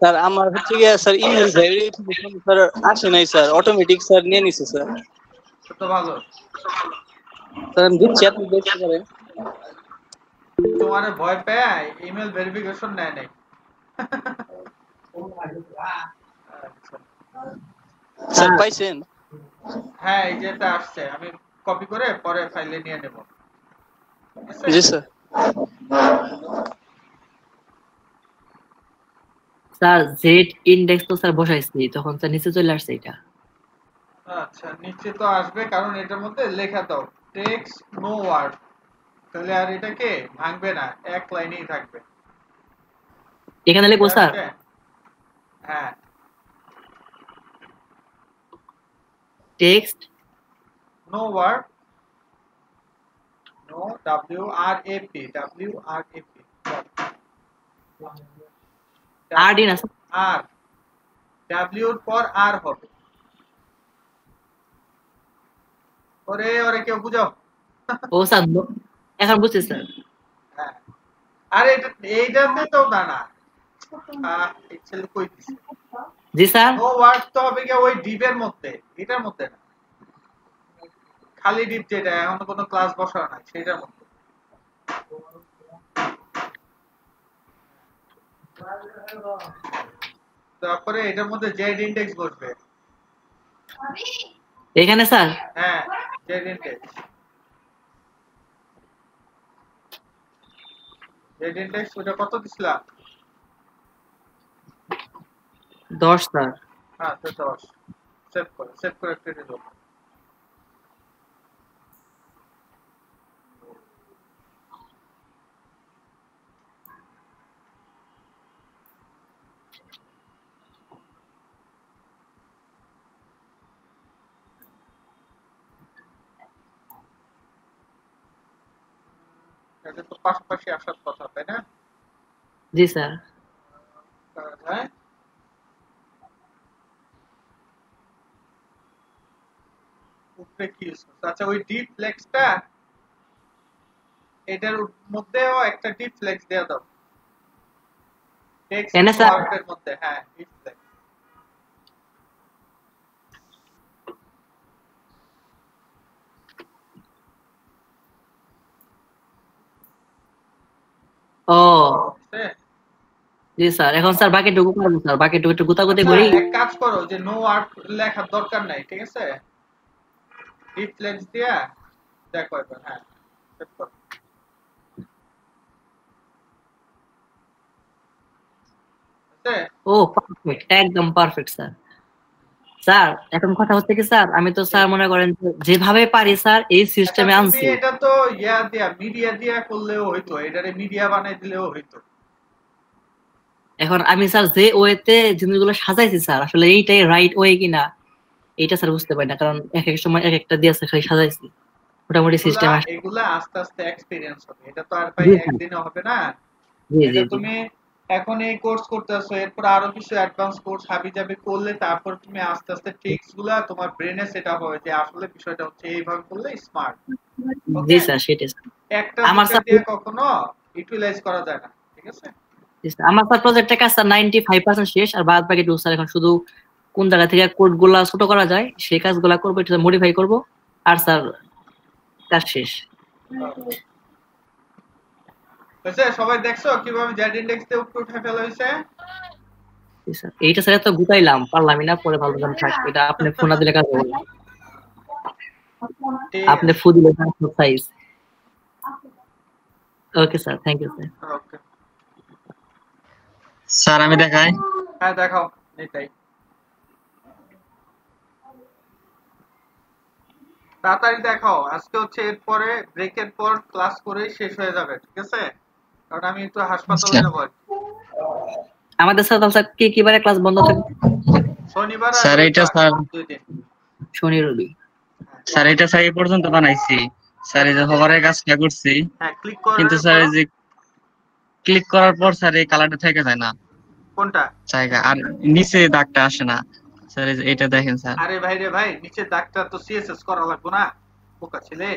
স্যার আমার হচ্ছে গিয়ে স্যার ইমেল ভেরিফিকেশন স্যার আসে নাই স্যার, অটোমেটিক স্যার নিয়ে নিছে স্যার। তো ভালো, স্যার আমি দিচ্ছি, আপনি দেখতে পারেন। তোমার ভয় পেয়ে ইমেল ভেরিফিকেশন নেয় নাই। আচ্ছা। স্যার পাইছেন? হ্যাঁ, এই যেটা আসছে, আমি কপি করে পরে ফাইলে নিয়ে নেব। জি স্যার। স্যার জেড ইনডেক্স তো স্যার বসাইছি, তখন স্যার নিচে চলে আসছে এটা। আচ্ছা নিচে তো আসবে, কারণ এটার মধ্যে লেখা দাও টেক্সট নো ওয়ার্ড, তাহলে আর এটাকে ভাঙবে না, এক লাইনেই থাকবে। এখানে লিখবো স্যার? হ্যাঁ text no word, no W R A P, R D না আর ডব্লিউ এর পর আর হবে। ওরে ওরে কেউ বুঝাও। ও স্যার এখন বুঝছি স্যার। হ্যাঁ আরে এটা এইটাতে তো না এক্সেল কই দিছে। জি স্যার। নো ওয়ার্ড তো হবে কি ওই ডিভের মধ্যে, এটার মধ্যে না, খালি ডিভ যেটা এখন কোনো ক্লাস বসানো নাই সেটার মধ্যে। তারপরে এটার মধ্যে জেড ইনডেক্স বসবে এখানে স্যার। হ্যাঁ জেড ইনডেক্স, জেড ইনডেক্স ওটা কত দিছিলাম? 10 স্যার। হ্যাঁ তো 10 সেভ করে কেটে দাও। এটা তো পাশাপাশি আসার কথা তাই না? জি স্যার। হ্যাঁ উপরে কি ইউজ করছে? আচ্ছা ওই ডিপ ফ্লেক্সটা এটার মধ্যেও একটা ডিপ ফ্লেক্স দেয়া দাও টেক্সট ওয়ার্ডের মধ্যে। হ্যাঁ ডিপ ফ্লেক্স ও জি স্যার। এখন স্যার বাকিটুকু করব স্যার, বাকিটুকু একটু গুতাগুতি করি। এক কাজ করো যে নো ওয়ার্ড লেখার দরকার নাই, ঠিক আছে? ডিপ ফ্লেক্স দিয়া দেখো এবার। হ্যাঁ সেভ করো। ও পারফেক্ট, একদম পারফেক্ট স্যার। স্যার এখন কথা হচ্ছে কি স্যার, আমি তো স্যার মনে করেন যেভাবে পারি স্যার এই সিস্টেমে আনছি। এটা তো ইয়া দিয়া মিডিয়া দিয়া করলেও হইতো, এটারে মিডিয়া বানাই দিলেও হইতো। এখন আমি স্যার যে ওয়েতে জিনিসগুলো সাজাইছি স্যার, আসলে এইটাই রাইট ওয়ে কিনা এইটা স্যার বুঝতে পারি না, কারণ এক এক সময় এক একটা দিয়ে খালি সাজাইছি। মোটামুটি সিস্টেম আসে। এগুলা আস্তে আস্তে এক্সপেরিয়েন্স হবে, এটা তো আর ভাই একদিনে হবে না। এটা তুমি এখন এই কোর্স করতেছো, এরপর আরো কিছু অ্যাডভান্স কোর্স হাবি যাবে করলে তারপর তুমি আস্তে আস্তে ট্রিক্স গুলা তোমার ব্রেনে সেটআপ হবে যে আসলে বিষয়টা হচ্ছে এইভাবে করলে স্মার্ট। জি স্যার সেটাই স্যার। একটা আমার স্যার দিয়ে কখনো ইউটিলাইজ করা যায় না, ঠিক আছে? আমার স্যার প্রজেক্টের কাজ স্যার 95% শেষ, আর বাদ বাকি টু স্যার এখন শুধু কোন জায়গা থেকে কোডগুলা ছোট করা যায় সেই কাজগুলা করব, এটা মডিফাই করব, আর স্যার কাজ শেষ। আচ্ছা সবাই দেখছো কিভাবে জেড ইনডেক্স তে উপরে উঠে ফেলা হইছে? এইটা স্যার তো গুতাইলাম, পারলামই না, পরে ভালো করে থাক। এটা আপনি ফোন দিলে কাজ হবে, আপনি ফু দিলে size. Okay sir, thank you sir. Okay sir আমি দেখাই? হ্যাঁ দেখাও এটাই। তাড়াতাড়ি দেখাও, আজকে হচ্ছে এরপরে ব্রেকের পর ক্লাস করে শেষ হয়ে যাবে, ঠিক আছে? কারণ আমি একটু হাসপাতালে যাব। আমাদের স্যার তাহলে কি কি বারে ক্লাস বন্ধ থাকে? শনিবার আর স্যার এটা স্যার দুই দিন, শনি রবি। স্যার এটা স্যার এই পর্যন্ত বানাইছি স্যার, এই যে হোভারের কাজটা করছি। হ্যাঁ ক্লিক করো, কিন্তু স্যার এই যে ক্লিক করার পর স্যার এই কালারটা থেকে যায় না। কোনটা? জায়গা আর নিচে দাগটা আসে না স্যার, এটা দেখেন স্যার। আরে ভাই রে ভাই, নিচে দাগটা তো সিএসএস করা লাগবে না, বোকা ছেলে,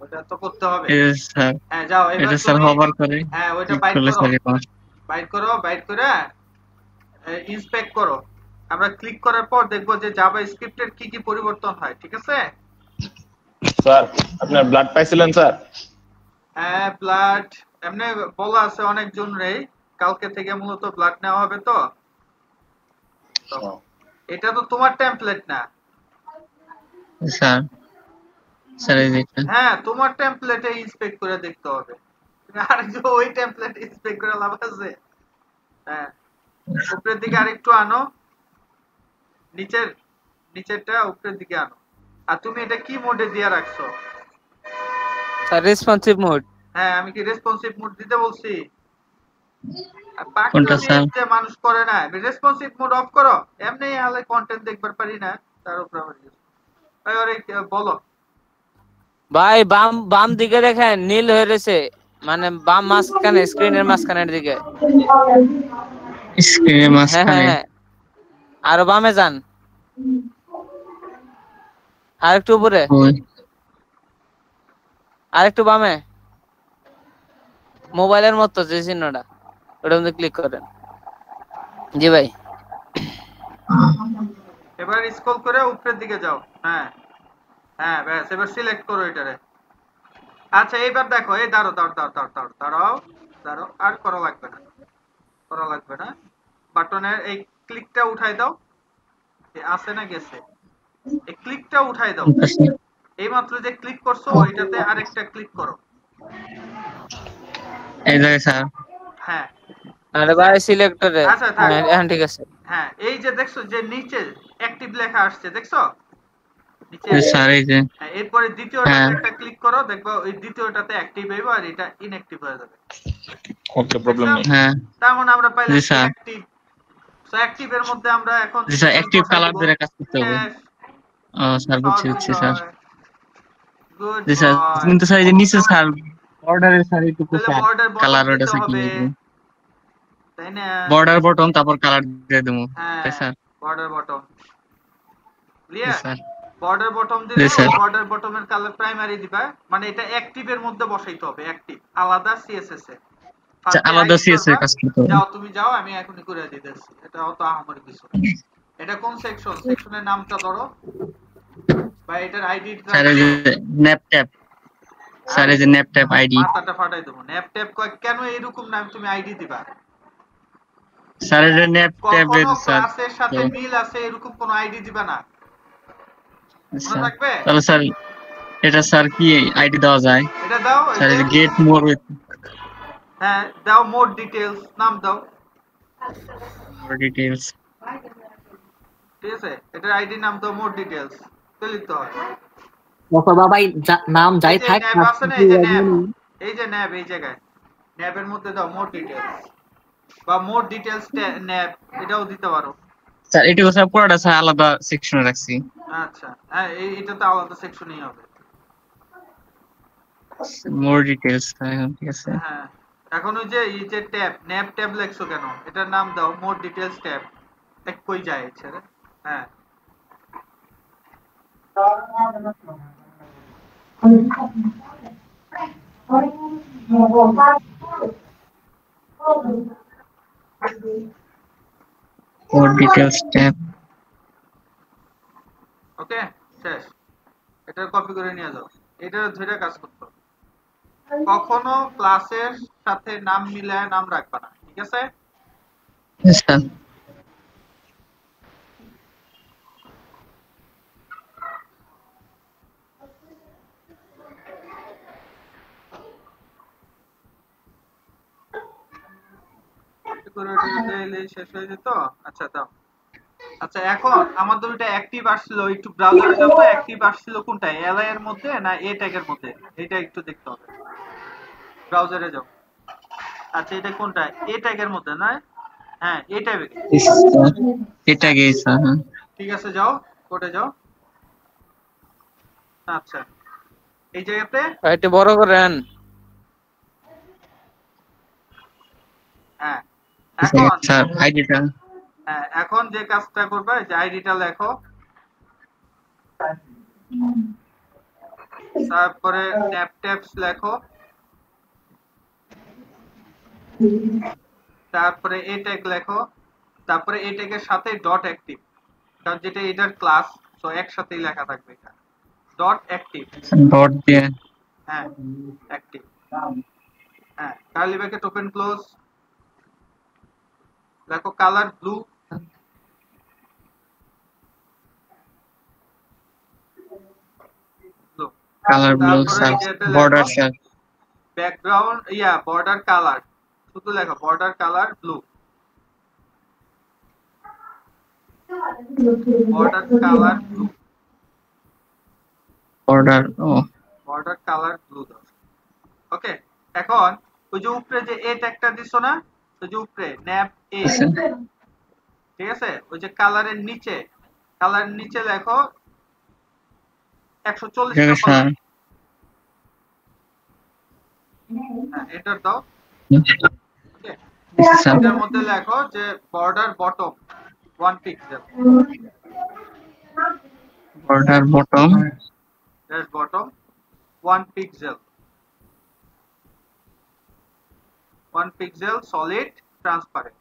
ওটা তো করতে হবে। স্যার হ্যাঁ যাও এবার এটা স্যার হোভার করে হ্যাঁ ওইটা বাইট করো, বাইট করে ইন্সপেক্ট করো। আমরা ক্লিক করার পর দেখব যে জাভা স্ক্রিপ্টের কি কি পরিবর্তন হয়, ঠিক আছে? স্যার আপনার ব্লাড পাইছিলেন স্যার? হ্যাঁ ব্লাড এমনি বলা আছে অনেকজন রে, কালকে থেকে মূলত ব্লাড নেওয়া হবে। তো এটা তো তোমার টেমপ্লেট না স্যার, স্যার এই যে এটা। হ্যাঁ তোমার টেমপ্লেটে ইন্সপেক্ট করে দেখতে হবে, আর যে ওই টেমপ্লেট ইন্সপেক্ট করে লাভ আছে? হ্যাঁ উপরের দিকে আরেকটু আনো, নিচেরটা উপরের দিকে আনো। আর তুমি এটা কি মোডে দিয়ে রাখছো? Sir responsive mode. হ্যাঁ আমি কি রেসপন্সিভ মোড দিতে বলছি? কোনটা স্যার? যে মানুষ করে না, রেসপন্সিভ মোড অফ করো, এমনি হালে কন্টেন্ট দেখবার পারি না তার উপর আবার বলো। ভাই বাম বাম দিকে দেখেন নীল হয়ে রয়েছে, মানে বাম মাঝখানে, স্ক্রিনের মাঝখানের দিকে। স্ক্রিনের মাঝখানে? হ্যাঁ আরো বামে যান, আরেকটু উপরে, আরেকটু বামে, মোবাইলের মতো যে চিহ্নটা, ওটার মধ্যে ক্লিক করেন। জি ভাই। এবার স্ক্রল করে উপরের দিকে যাও। হ্যাঁ হ্যাঁ ব্যাস, এবার সিলেক্ট করো এটারে। আচ্ছা এবার দেখো, এই দাঁড়াও, আর করা লাগবে না, বাটনের এই ক্লিকটা উঠাই দাও। আছে না গেছে? এই ক্লিকটা উঠাই দাও। এইমাত্র যে ক্লিক করছো ওইটাতে আরেকটা ক্লিক করো। এই যে স্যার। হ্যাঁ আরে ভাই সিলেক্টরে। আচ্ছা থাক, এখন ঠিক আছে। হ্যাঁ এই যে দেখছো যে নিচে অ্যাক্টিভ লেখা আসছে, দেখছো নিচে? স্যার এই যে। এরপরে দ্বিতীয়টাতে একটা ক্লিক করো, দেখবা ওই দ্বিতীয়টাতে অ্যাক্টিভ হইব আর এটা ইনঅ্যাক্টিভ হয়ে যাবে। ওকে প্রবলেম নেই। হ্যাঁ তার মানে আমরা পাইলাম স্যার। অ্যাক্টিভ। সো অ্যাক্টিভের মধ্যে আমরা এখন স্যার অ্যাক্টিভ কালার ধরে কাজ করতে হবে। ও স্যার বুঝছি স্যার। গুড জি স্যার, কিন্তু স্যার এই যে নিচে স্যার বর্ডারের স্যার একটু কালার ওটা কি লিখবো? তাই না? বর্ডার বটন তারপর কালার দিয়ে দেবো, তাই স্যার? বর্ডার বটম জি ক্লিয়ার। স্যার। বর্ডার বটম দিলে বর্ডার বটমের কালার প্রাইমারি দিবা, মানে এটা অ্যাক্টিভের মধ্যে বসাইতে হবে, অ্যাক্টিভ আলাদা সিএসএস এ। আচ্ছা আলাদা সিএসএস এর কাজ করতে হবে। যাও তুমি যাও, আমি এখনই করে দিতেছি। এটা অত আহামরি কিছু না। এটা কোন সেকশন? সেকশনের নামটা ধরো বা এটার আইডি। স্যার এই যে ন্যাপ ট্যাপ, স্যার এই যে ন্যাপ ট্যাপ আইডি। মাথাটা ফাটাই দেবো। ন্যাপ ট্যাপ কেন এরকম নাম তুমি আইডি দিবা? স্যার এই যে ন্যাপ ট্যাপ এর স্যার ক্লাসের সাথে মিল আছে এরকম কোন আইডি দিবা না, মনে থাকবে? তাহলে স্যার এটা স্যার কি আইডি দেওয়া যায়? এটা দাও, স্যার এই যে গেট মোর উইথ। হ্যাঁ দাও, মোর ডিটেইলস নাম দাও, মোর ডিটেইলস। ঠিক আছে, এটার আইডি নাম দাও মোর ডিটেইলস, তো লিখতে হয়। অথবা ভাই নাম যাই থাক, ন্যাব আছে না, এই যে ন্যাব, এই যে ন্যাব, এই জায়গায় ন্যাবের মধ্যে দাও মোর ডিটেইলস বা মোর ডিটেইলস ন্যাব, এটাও দিতে পারো। স্যার এটাও স্যার পুরোটা স্যার আলাদা সেকশনে রাখছি। আচ্ছা হ্যাঁ এটা তো আলাদা সেকশনই হবে। মোর ডিটেইলস, ঠিক আছে। হ্যাঁ এখন ওই যে এই যে ট্যাব, ন্যাব ট্যাব লেখছো কেন? এটার নাম দাও মোর ডিটেইলস ট্যাব। এক কই যায় ছেড়ে। হ্যাঁ মোর ডিটেইলস ট্যাব। ওকে শেষ। এটা কপি করে নিয়ে যাও, এটা ধরে কাজ করতে হবে। কখনো ক্লাসের সাথে নাম মিলায় নাম রাখবা না, ঠিক আছে? স্যার শেষ হয়ে যেত। আচ্ছা দাও। আচ্ছা এখন আমাদের ওইটা অ্যাক্টিভ আসছিল, একটু ব্রাউজারে যাও তো, অ্যাক্টিভ আসছিল কোনটা, এলআই এর মধ্যে না এ ট্যাগের মধ্যে? এটা একটু দেখতে হবে, ব্রাউজারে যাও। আচ্ছা এটা কোনটা, এ ট্যাগের মধ্যে না? হ্যাঁ এ ট্যাগে, এটা গেছে স্যার। ঠিক আছে যাও, কোডে যাও। আচ্ছা এই জায়গাতে একটু বড় করেন। হ্যাঁ এখন স্যার আইডিটা, হ্যাঁ এখন যে কাজটা করবে, যে আইডিটা লেখো, তারপরে ট্যাব ট্যাবস লেখো, তারপরে এ ট্যাগ লেখো, তারপরে এ ট্যাগের সাথে ডট অ্যাক্টিভ, কারণ যেটা এটার ক্লাস, তো একসাথেই লেখা থাকবে এটা ডট অ্যাক্টিভ। ডট দিয়ে হ্যাঁ অ্যাক্টিভ, হ্যাঁ কার্লি ব্র্যাকেট ওপেন ক্লোজ, লেখো colour blue, blue colour blue sir, border sir, background border colour, শুধু লেখো border colour blue, border colour blue, border border colour blue দাও। ওকে, এখন ওই যে উপরে যে এ ট্যাগটা দিছো না, ওই যে উপরে ন্যাপ এ, ঠিক আছে, ওই যে কালারের নিচে লেখো 140 টা এন্টার দাও। ওকে, এটার মধ্যে লেখো যে border bottom 1 pixel, border bottom dash bottom 1 pixel, 1 pixel solid transparent.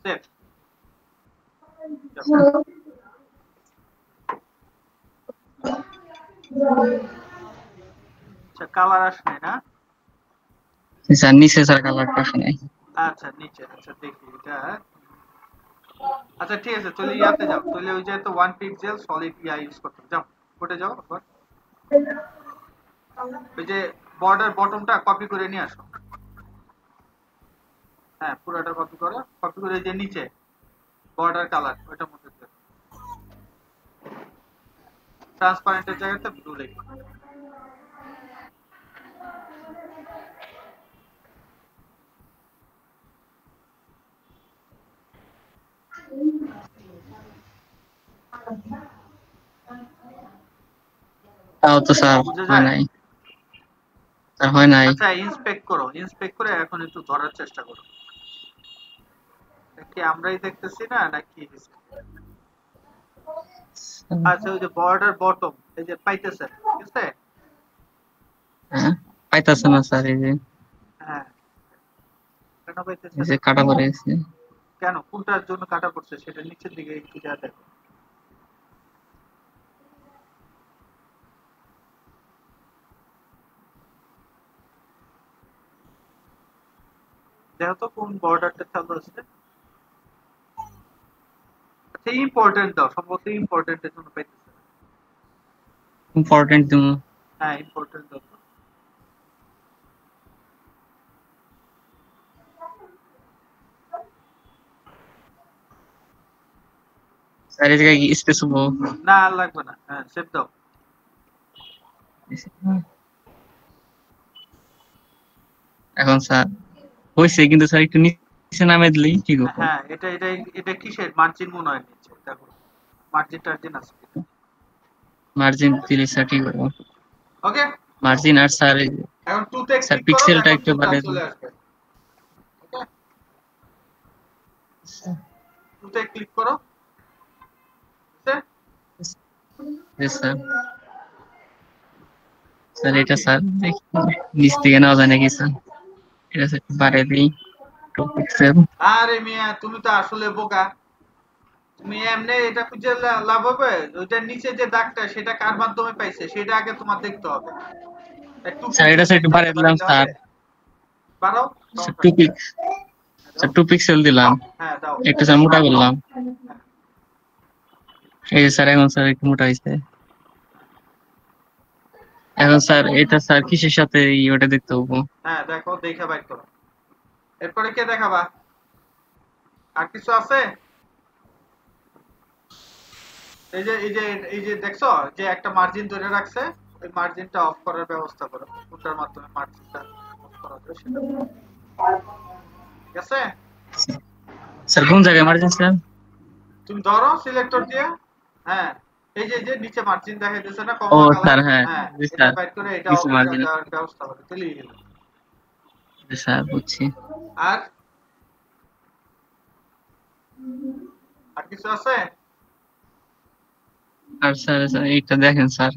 Save. আচ্ছা, কালার আসে না? স্যার নিচে স্যার কালারটা আসে নাই। আচ্ছা নিচে, আচ্ছা দেখি এটা। আচ্ছা ঠিক আছে, চলে ইয়াতে যাও, চলে ওই যে তো 1 পিক্সেল সলিড ইউজ করতে যাও, কোটে যাও আবার, ওই যে বর্ডার বটমটা কপি করে নিয়ে আসো। হ্যাঁ পুরোটা কপি করো, কপি করে যে নিচে বর্ডার কালার ওইটার মধ্যে দাও, ট্রান্সপারেন্টের জায়গাতে ব্লু লিখো। তাও তো স্যার হয় নাই, স্যার হয় নাই। আচ্ছা ইন্সপেক্ট করো, ইন্সপেক্ট করে এখন একটু ধরার চেষ্টা করো, কি আমরাই দেখতেছি না নাকি? আচ্ছা ওই যে বর্ডার বটম এই যে পাইতেছে, ঠিক আছে? হ্যাঁ পাইতাছে না স্যার, এই যে হ্যাঁ কেন পাইতেছে এই যে কাটা পড়ে গেছে। কেন, কোনটার জন্য কাটা পড়ছে সেটা নিচের দিকে একটু যা দেখো। দেখো তো কোন বর্ডারটা চালু আছে। আচ্ছা ইম্পর্টেন্ট দাও, সম্ভবত ইম্পর্টেন্টের জন্য পাইতেছে। ইম্পর্টেন্ট দিমু, হ্যাঁ ইম্পর্টেন্ট দাও। স্যার এই জায়গায় স্পেস হবো না আর লাগবে না, হ্যাঁ সেভ দাও। এখন স্যার হইছে, কিন্তু স্যার একটু নিচে নামে দিলেই ঠিক হবে। হ্যাঁ এটা কিসের মার্জিন মনে হয় নিচে, দেখো মার্জিন টার্জিন আছে, মার্জিন দিলে স্যার ঠিক হবে। ওকে মার্জিন আর স্যার এখন টুতে স্যার ক্লিক করো, পিক্সেলটা এখন একটু বাড়িয়ে চলে আসবে। ওকে টুতে ক্লিক করো, স্যার স্যার এটা স্যার নিচ থেকে নেওয়া যায় নাকি স্যার? এটা স্যার বাড়িয়ে দিই 2 পিক্সেল। আরে মিয়া তুমি তো আসলে বোকা, তুমি এমনি এটা খুঁজে লাভ হবে? ওইটার নিচে যে দাগটা সেটা কার মাধ্যমে পাইছে সেটা আগে তোমার দেখতে হবে। স্যার এটা স্যার একটু বাড়িয়ে দিলাম স্যার, বাড়াও 2 পিক্সেল দিলাম, হ্যাঁ দাও একটু স্যার মোটা করলাম। এই যে স্যার এখন স্যার একটু মোটা হয়েছে। এখন স্যার এটা স্যার কিসের সাথে ওটা দেখতে হবে? হ্যাঁ দেখো, দেখে বাইর করো। এরপরে কে দেখাবা? আর কিছু আছে? এই যে দেখছো যে একটা মার্জিন ধরে রাখছে, ওই মার্জিনটা অফ করার ব্যবস্থা করো, কোনটার মাধ্যমে মার্জিনটা অফ করা যায় সেটা। ঠিক আছে স্যার কোন জায়গায় মার্জিন স্যার? তুমি ধরো সিলেক্টর দিয়ে, হ্যাঁ এই যে নিচে মার্জিন দেখা যাচ্ছে না, ও কমলা স্যার কালার, হ্যাঁ এটা স্যার বাইর করে এটা কিছু অফ মার্জিন করার ব্যবস্থা করো, চলেই গেল। স্যার বুঝছি। আর কিছু আছে? আর স্যার এইটা দেখেন স্যার,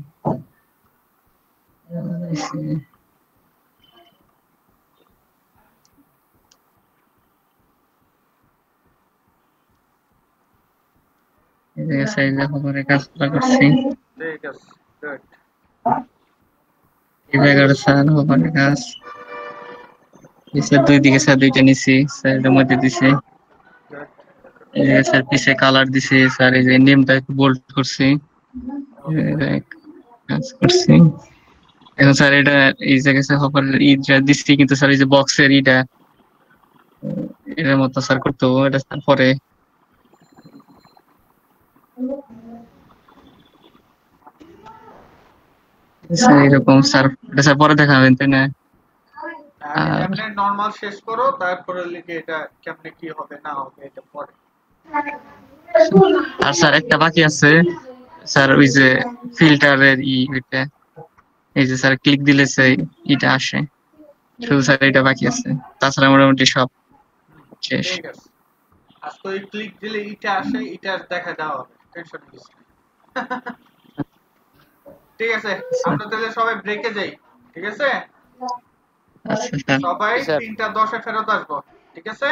সাইজ করে কাজটা করছি। ঠিক আছে গুড। এই জায়গাটা স্যার হবে কাজ স্যার দুই দিকে স্যার দুইটা নিছি স্যার এর মধ্যে দিছে এই যে স্যার পিছে কালার দিছে স্যার এই যে নেমটা একটু বোল্ড করছি কাজ করছি এখন স্যার এটা এই জায়গায় স্যার হপার ইটা দিচ্ছি কিন্তু স্যার এই যে বক্সের ইটা এটার মতো স্যার করতে হবে এটা স্যার পরে স্যার এরকম স্যার এটা স্যার পরে দেখাবেন তাই না এমনি নরমাল শেষ করো তারপরে লিখে এটা কেমনে কি হবে না হবে এটা পরে। আর স্যার একটা বাকি আছে স্যার ওই যে ফিল্টারের ওইটা এই যে স্যার ক্লিক দিলে সেই এটা আসে শুধু স্যার এটা বাকি আছে তাছাড়া মোটামুটি সব শেষ ঠিক আছে আজকে ওই ক্লিক দিলে এটা আসে এটা দেখা দাও টেনশন নিস ঠিক আছে আমরা তাহলে সবাই ব্রেকে যাই ঠিক আছে সবাই 3:10 এ ফেরত আসবো ঠিক আছে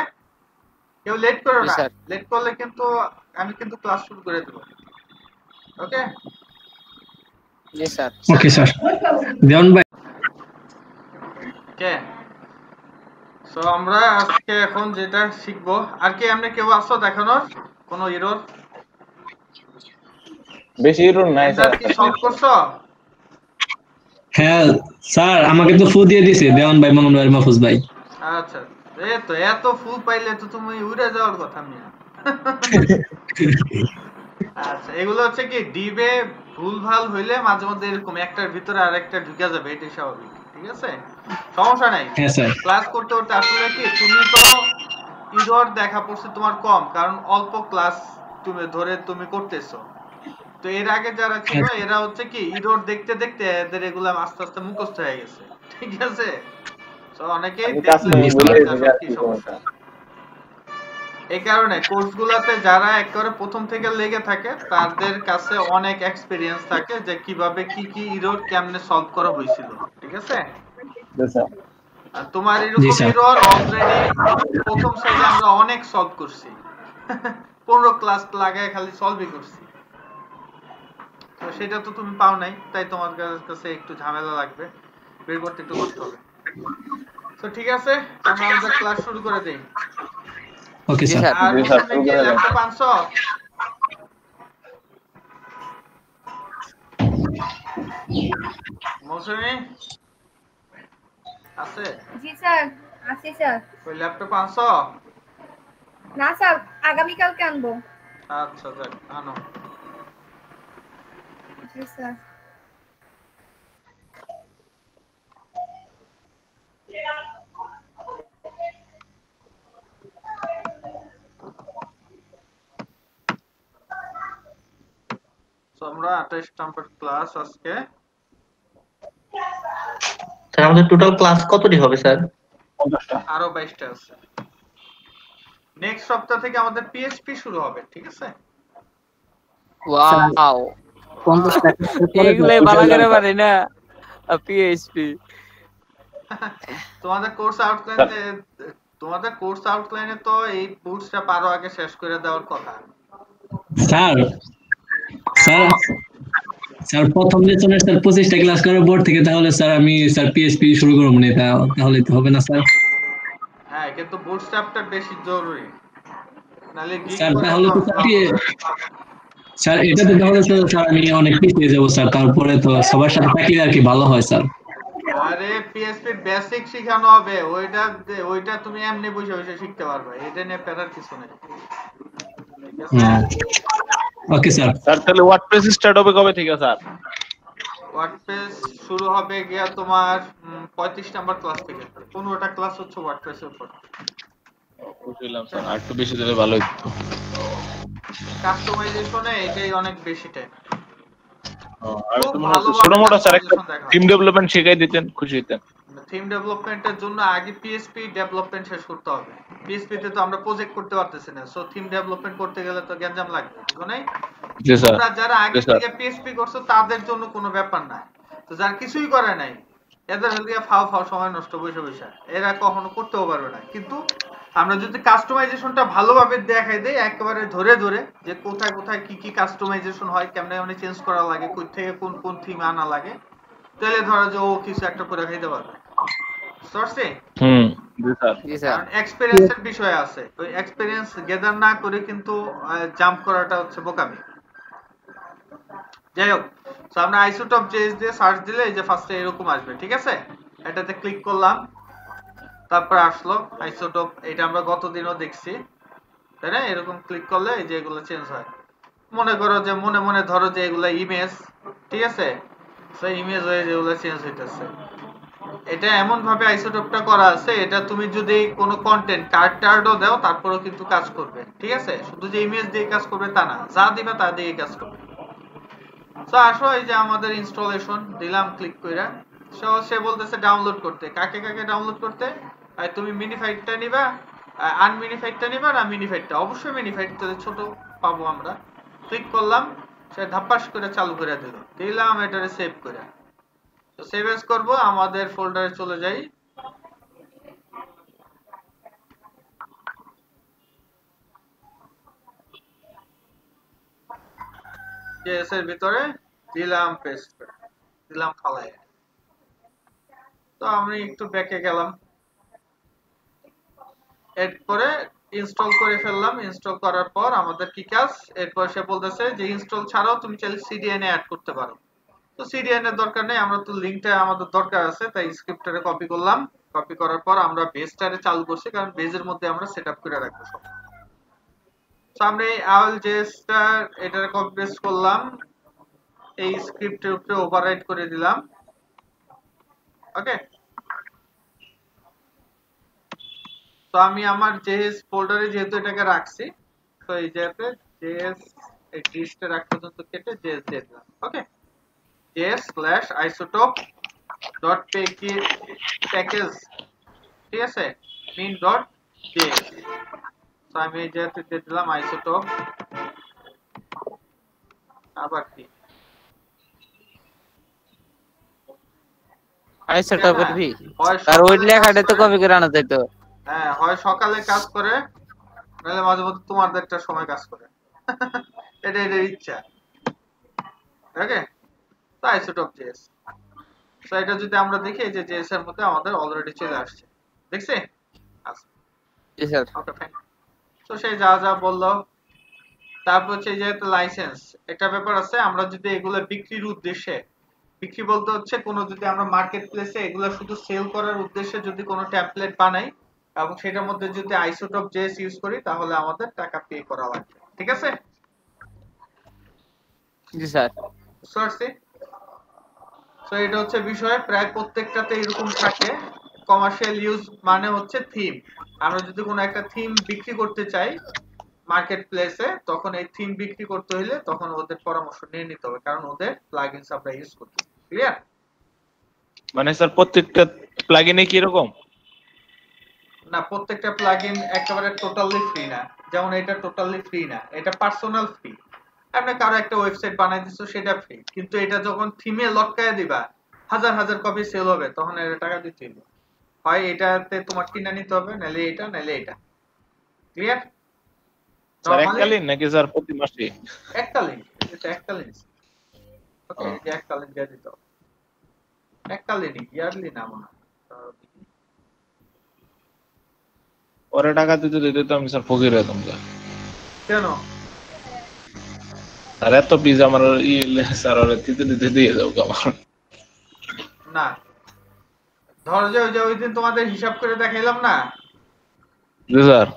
কেউ লেট করো না লেট করলে কিন্তু আমি কিন্তু ক্লাস শুরু করে দেব ওকে জি স্যার ওকে স্যার দেওয়ান ভাই কে সো আমরা আজকে এখন যেটা শিখবো আর কি আমরা কেউ আসো দেখানোর কোনো এরর বেশি এরর নাই স্যার কি সলভ করছো হ্যাঁ স্যার আমাকে তো ফু দিয়ে দিয়েছে দেওয়ান ভাই মামুন ভাই মাহফুজ ভাই আচ্ছা তো এত ফুল পাইলে তো তুমি উড়ে যাওয়ার কথা মিয়া আচ্ছা এগুলো হচ্ছে কি ডিবে ভুলভাল হইলে মাঝে মধ্যে এরকম একটার ভিতরে আরেকটা ঢুকে যাবে এটাই স্বাভাবিক ঠিক আছে সমস্যা নাই হ্যাঁ স্যার ক্লাস করতে করতে আসলে কি তুমি তো ইরর দেখা পড়ছে তোমার কম কারণ অল্প ক্লাস তুমি করতেছো তো এর আগে যারা ছিল এরা হচ্ছে কি ইরর দেখতে দেখতে এদের এগুলা আস্তে আস্তে মুখস্থ হয়ে গেছে ঠিক আছে তো অনেকেই কি সমস্যা এই কারণে কোর্সগুলোতে যারা একেবারে প্রথম থেকে লেগে থাকে তাদের কাছে অনেক এক্সপেরিয়েন্স থাকে যে কিভাবে কি ইরর কেমনে সলভ করা হয়েছিল ঠিক আছে আর তোমার এরকম ইরর অলরেডি প্রথম সাইডে আমরা অনেক সলভ করছি 15 ক্লাস লাগায় খালি সলভই করছি তো সেটা তো তুমি পাও নাই তাই তোমার কাছে একটু ঝামেলা লাগবে বের করতে একটু কষ্ট হবে তো ঠিক আছে আমরা আমাদের ক্লাস শুরু করে দেই ওকে স্যার আর প্রথমে কি ল্যাপটপ আনছো মৌসুমী আছে জি স্যার আছি স্যার ওই ল্যাপটপ আনছো না স্যার আগামী কালকে আনবো আচ্ছা যাক আনো জি স্যার আমরা 28 নম্বর ক্লাস আজকে স্যার আমাদের টোটাল ক্লাস কতটি হবে স্যার 50টা আরো 22টা আছে নেক্সট সপ্তাহ থেকে আমাদের পিএইচপি শুরু হবে ঠিক আছে ওয়াও 50টা এগুলাই ভালো করে পারি না পিএইচপি তোমাদের কোর্স আউটলাইনে তো এই বুটসটা পারো আগে শেষ করে দেওয়ার কথা স্যার স্যার প্রথম লেসনের স্যার 25টা ক্লাস করার পর থেকে তাহলে স্যার আমি স্যার পিএইচপি শুরু করব না তাহলে তো হবে না স্যার হ্যাঁ কিন্তু বুটস্ট্র্যাপটা বেশি জরুরি নালে স্যার তাহলে তো স্যার এটা তো তাহলে তো স্যার আমি অনেক পিছিয়ে যাব স্যার তারপরে তো সবার সাথে থাকলে আর কি ভালো হয় স্যার আরে পিএইচপি বেসিক শেখানো হবে ওইটা তুমি এমনি বসে বসে শিখতে পারবে এটা নিয়ে প্যারার কিছু নেই ওকে স্যার তাহলে ওয়ার্ডপ্রেস স্টার্ট হবে কবে থেকে স্যার ওয়ার্ডপ্রেস শুরু হবে গিয়া তোমার 35 নাম্বার ক্লাস থেকে 15টা ক্লাস হচ্ছে ওয়ার্ডপ্রেসের উপর বুঝলাম স্যার আর একটু বেশি দিলে ভালো হতো কাস্টমাইজেশনে এটাই অনেক বেশি টাইম আর ছোট মোটো স্যার একটা টিম ডেভেলপমেন্ট শেখাই দিতেন খুশি হতেন থিম ডেভেলপমেন্টের জন্য আগে পিএইচপি ডেভেলপমেন্ট শেষ করতে হবে পিএইচপি তে তো আমরা প্রজেক্ট করতে পারতেছি না সো থিম ডেভেলপমেন্ট করতে গেলে তো গ্যাঞ্জাম লাগবে ঠিক না জি স্যার তোমরা যারা আগে থেকে পিএইচপি করছো তাদের জন্য কোনো ব্যাপার না তো যারা কিছুই করে নাই এদের হলিয়া ফাও সময় নষ্ট বসে এরা কখনো করতেও পারবে না কিন্তু আমরা যদি কাস্টমাইজেশনটা ভালোভাবে দেখাই দেই একেবারে ধরে যে কোথায় কোথায় কি কাস্টমাইজেশন হয় কেমনে চেঞ্জ করা লাগে কই থেকে কোন থিম আনা লাগে তাহলে ধরো যে ও কিছু একটা করে খাইতে পারবে সরছে জি স্যার জি স্যার কারণ এক্সপেরিয়েন্সের বিষয় আছে, ওই এক্সপেরিয়েন্স গেদার না করে কিন্তু জাম্প করাটা হচ্ছে বোকামি। যাই হোক, তো আমরা আইসোটপ জেএস দিয়ে সার্চ দিলে এই যে ফার্স্টে এরকম আসবে, ঠিক আছে? এটাতে ক্লিক করলাম, তারপর আসলো আইসোটপ, এটা আমরা গতদিনও দেখছি, তাই না? এরকম ক্লিক করলে এই যে এগুলো চেঞ্জ হয়। মনে করো যে মনে মনে ধরো যে এগুলা ইমেজ, ঠিক আছে? সেই ইমেজ হয়ে যেগুলো চেঞ্জ হইতেছে। এটা এমন ভাবে আইসোটপটা করা আছে, এটা তুমি যদি কোনো কন্টেন্ট টার্ডও দাও তারপরেও কিন্তু কাজ করবে, ঠিক আছে? শুধু যে ইমেজ দিয়ে কাজ করবে তা না, যা দিবা তা দিয়ে কাজ করবে। তো আসো এই যে আমাদের ইনস্টলেশন দিলাম ক্লিক কইরা, সে বলতেছে ডাউনলোড করতে। কাকে কাকে ডাউনলোড করতে? তুমি মিনিফাইডটা নিবা, আনমিনিফাইডটা নিবা না মিনিফাইডটা? অবশ্যই মিনিফাইড, তাহলে ছোট পাবো আমরা। ক্লিক করলাম, সে ধাপ্পাস করে চালু করে দিলাম এটারে সেভ করে। তো সেভ এস করব, আমাদের ফোল্ডারে চলে যাই। জেএস এর ভিতরে দিলাম পেস্ট করে দিলাম ফালায়। তো আমি একটু ব্যাকে গেলাম, এরপরে ইনস্টল করে ফেললাম। ইনস্টল করার পর আমাদের কি কাজ? এরপর সে বলতেছে যে ইনস্টল ছাড়াও তুমি চাইলে সিডিএন এ অ্যাড করতে পারো। তো সিডিএন এর দরকার নেই, আমরা তো লিংকটা আমাদের দরকার আছে, তাই স্ক্রিপ্টটারে কপি করলাম। কপি করার পর আমরা বেসটারে চালু করছি, কারণ বেজের মধ্যে আমরা সেটআপ করে রাখবো সব। তো আমরা এই AOL.js-টা এটারে কপি পেস্ট করলাম, এই স্ক্রিপ্টের উপরে ওভাররাইট করে দিলাম। ওকে, তো আমি আমার জেএস ফোল্ডারে যেহেতু এটাকে রাখছি, তো এই যেতে জেএস এই লিস্টে রাখতে পর্যন্ত কেটে জেএস দিয়ে দিলাম। ওকে, js/isotop.package, ঠিক আছে, min.js। তো আমি এই যেতে দিয়ে দিলাম আইসোটপ। আবার কি আইসোটপের ভি, আর ওই লেখাটা তো কপি করে আনা যাইতো। হ্যাঁ, হয় সকালে কাজ করে, নাহলে মাঝে মধ্যে তোমাদের একটা সময় কাজ করে। এটা এর ইচ্ছা। ওকে, তো আইসোটপ.js। তো এটা যদি আমরা দেখি, এই যে জেএস এর মধ্যে আমাদের অলরেডি চলে আসছে, দেখছি? আচ্ছা, জি স্যার। Okay fine. তো সেই যা যা বললো, তারপর হচ্ছে এই যে লাইসেন্স, একটা ব্যাপার আছে। আমরা যদি এগুলো বিক্রির উদ্দেশ্যে, বিক্রি বলতে হচ্ছে কোনো, যদি আমরা মার্কেট প্লেসে এগুলো শুধু সেল করার উদ্দেশ্যে যদি কোনো টেমপ্লেট বানাই এবং সেটার মধ্যে যদি আইসোটপ.js ইউজ করি, তাহলে আমাদের টাকা পে করা লাগবে, ঠিক আছে? জি স্যার। সরছি। সো এটা হচ্ছে বিষয়, প্রায় প্রত্যেকটাতে এরকম থাকে। কমার্শিয়াল ইউজ মানে হচ্ছে থিম। আমরা যদি কোনো একটা থিম বিক্রি করতে চাই মার্কেট প্লেসে, তখন এই থিম বিক্রি করতে হলে তখন ওদের পরামর্শ নিয়ে নিতে হবে, কারণ ওদের প্লাগইনস আমরা ইউজ করতে। ক্লিয়ার? মানে স্যার প্রত্যেকটা প্লাগইনে কি এরকম? না, প্রত্যেকটা প্লাগইন একেবারে টোটালি ফ্রি না। যেমন এটা টোটালি ফ্রি না, এটা পার্সোনাল ফ্রি। আপনি কারো একটা ওয়েবসাইট বানাই দিছো, সেটা ফ্রি, কিন্তু এটা যখন থিমে লটকায় দিবা, হাজার হাজার কপি সেল হবে, তখন এর টাকা দিতে হবে। হয় এটাতে তোমার কিনে নিতে হবে, নালে এটা নালে এটা। ক্লিয়ার? স্যার এককালীন নাকি স্যার প্রতি মাসে? এককালীন, এটা এককালীন। ওকে, এটা এককালীন দিয়ে দিতে হবে। এককালীনই, ইয়ারলি না মনে হয়। ওরে টাকা দিতে দিতে তো আমি স্যার ফকির হতাম স্যার। কেন? স্যার এত পিস আমার স্যার ওরে দিতে দিতে দিয়ে দাও আমার। না, ধর যে ওই দিন তোমাদের হিসাব করে দেখাইলাম না। জি স্যার।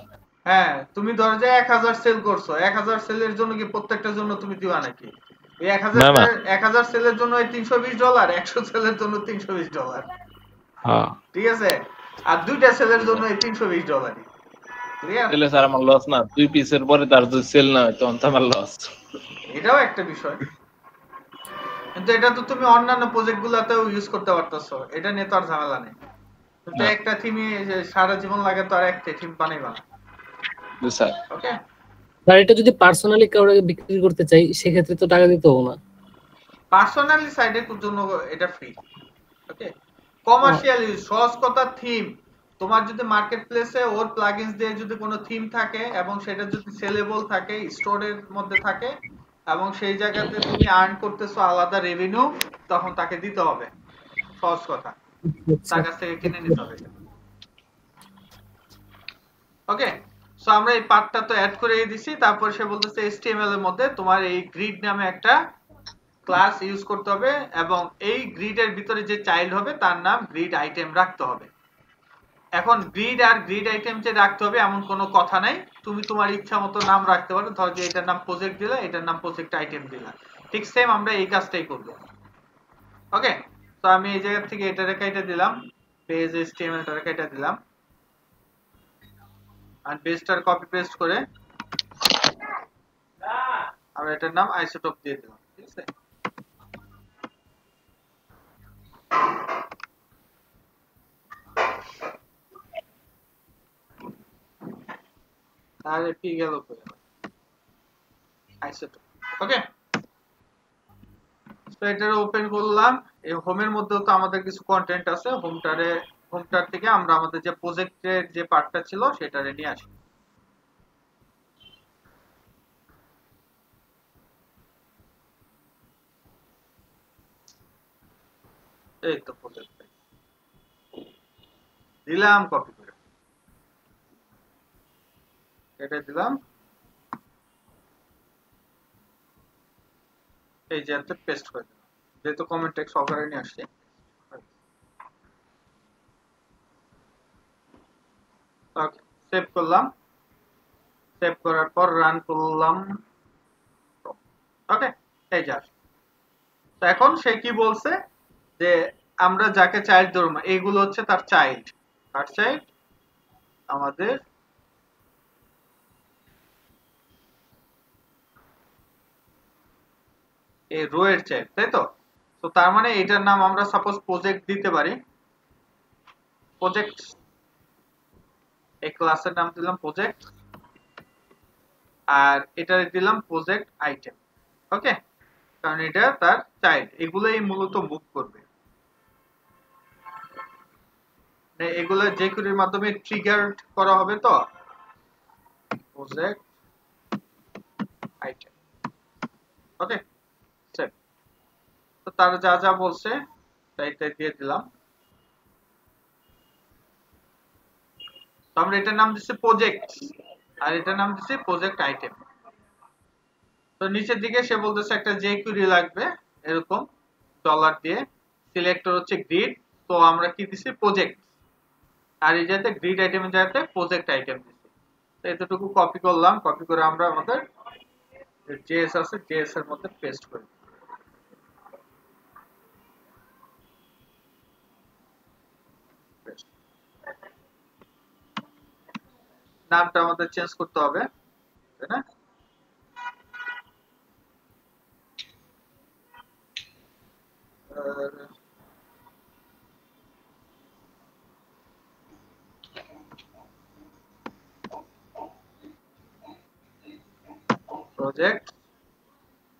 হ্যাঁ, তুমি ধর যে 1000 সেল করছো, 1000 সেলের জন্য কি প্রত্যেকটার জন্য তুমি দিবা নাকি? ওই 1000 সেলের জন্য $320, 100 সেলের জন্য $320। হ্যাঁ, ঠিক আছে, আর দুইটা সেলের জন্য $320। ক্লিয়ার? তাহলে স্যার আমার লস না? দুই পিসের পরে তার যদি সেল না হয় তখন তো আমার লস। এটাও একটা বিষয়, কিন্তু এটা তো তুমি অন্যান্য প্রজেক্ট গুলাতেও ইউজ করতে পারতেছো, এটা নিয়ে তো আর ঝামেলা নেই। কিন্তু একটা থিমে সারা জীবন লাগে, তো আর একটা থিম বানাইবা না। স্যার ওকে, স্যার এটা যদি পার্সোনালি কাউকে বিক্রি করতে চাই, সেক্ষেত্রে তো টাকা দিতে হবে না। পার্সোনালি সাইডের জন্য এটা ফ্রি। ওকে, কমার্শিয়াল ইউজ, সহজ কথা থিম। তোমার যদি মার্কেট প্লেসে ওর প্লাগইনস দিয়ে যদি কোনো থিম থাকে এবং সেটা যদি সেলেবল থাকে, স্টোরের মধ্যে থাকে, এবং সেই জায়গাতে তুমি আর্ন করতেছো আলাদা রেভিনিউ, তখন তাকে দিতে হবে। সহজ কথা, তার কাছ থেকে কিনে নিতে হবে। ওকে, সো আমরা এই পার্টটা তো অ্যাড করে দিছি। তারপর সে বলতেছে HTML এর মধ্যে তোমার এই গ্রিড নামে একটা ক্লাস ইউজ করতে হবে এবং এই গ্রিডের ভিতরে যে চাইল্ড হবে তার নাম গ্রিড আইটেম রাখতে হবে। এখন গ্রিড আর গ্রিড আইটেম যে রাখতে হবে এমন কোনো কথা নাই, তুমি তোমার ইচ্ছা মতো নাম রাখতে পারো। ধর যে এটার নাম প্রজেক্ট দিলা, এটার নাম প্রজেক্ট আইটেম দিলা, ঠিক সেম আমরা এই কাজটাই করব। ওকে, তো আমি এই জায়গা থেকে এটা রেখাইটা দিলাম, পেজ HTML টা রেখাইটা দিলাম আর পেজটার কপি পেস্ট করে আমরা এটার নাম আইসোটোপ দিয়ে দিলাম, ঠিক আছে। তাহলে পি গেল করে আইসোটোপ। ওকে, তো এটা ওপেন করলাম। এই হোমের মধ্যেও তো আমাদের কিছু কন্টেন্ট আছে, হোমটার থেকে আমরা আমাদের যে প্রজেক্টের যে পার্টটা ছিল সেটারে নিয়ে আসি। এই তো প্রজেক্ট দিলাম, কপি করে এটা দিলাম, এই যে এতে পেস্ট করে দিলাম, যেহেতু কমেন্ট টেক্সট সহকারে নিয়ে আসছে। ওকে, সেভ করলাম, সেভ করার পর রান করলাম। ওকে, এই যা। তো এখন সে কি বলছে যে আমরা যাকে চাইল্ড ধরবো এইগুলো হচ্ছে তার চাইল্ড, আর চাইল্ড আমাদের এই রো এর চাইল্ড, তাই তো। তো তার মানে এটার নাম আমরা সাপোজ প্রজেক্ট দিতে পারি, প্রজেক্ট, এই ক্লাসের নাম দিলাম প্রজেক্ট আর এটা দিলাম প্রজেক্ট আইটেম। ওকে, কারণ এটা তার চাইল্ড, এগুলোই মূলত মুভ করবে, এগুলো যে কোডের মাধ্যমে ট্রিগার করা হবে। তো প্রজেক্ট আইটেম, ওকে সেভ। তো তার যা যা বলছে তাই দিয়ে দিলাম। তো আমরা এটার নাম দিচ্ছি প্রজেক্ট আর এটার নাম দিচ্ছি প্রজেক্ট আইটেম। তো নিচের দিকে সে বলতেছে একটা যে কুইরি লাগবে এরকম ডলার দিয়ে, সিলেক্টর হচ্ছে গ্রিড, তো আমরা কি দিছি প্রজেক্ট, আর এই যাতে গ্রিড আইটেমের জায়গাতে প্রজেক্ট আইটেম দিছি। তো এতটুকু কপি করলাম, কপি করে আমরা আমাদের জেএস আছে জেএস এর মধ্যে পেস্ট করি। নামটা আমাদের চেঞ্জ করতে হবে, তাই না? প্রজেক্ট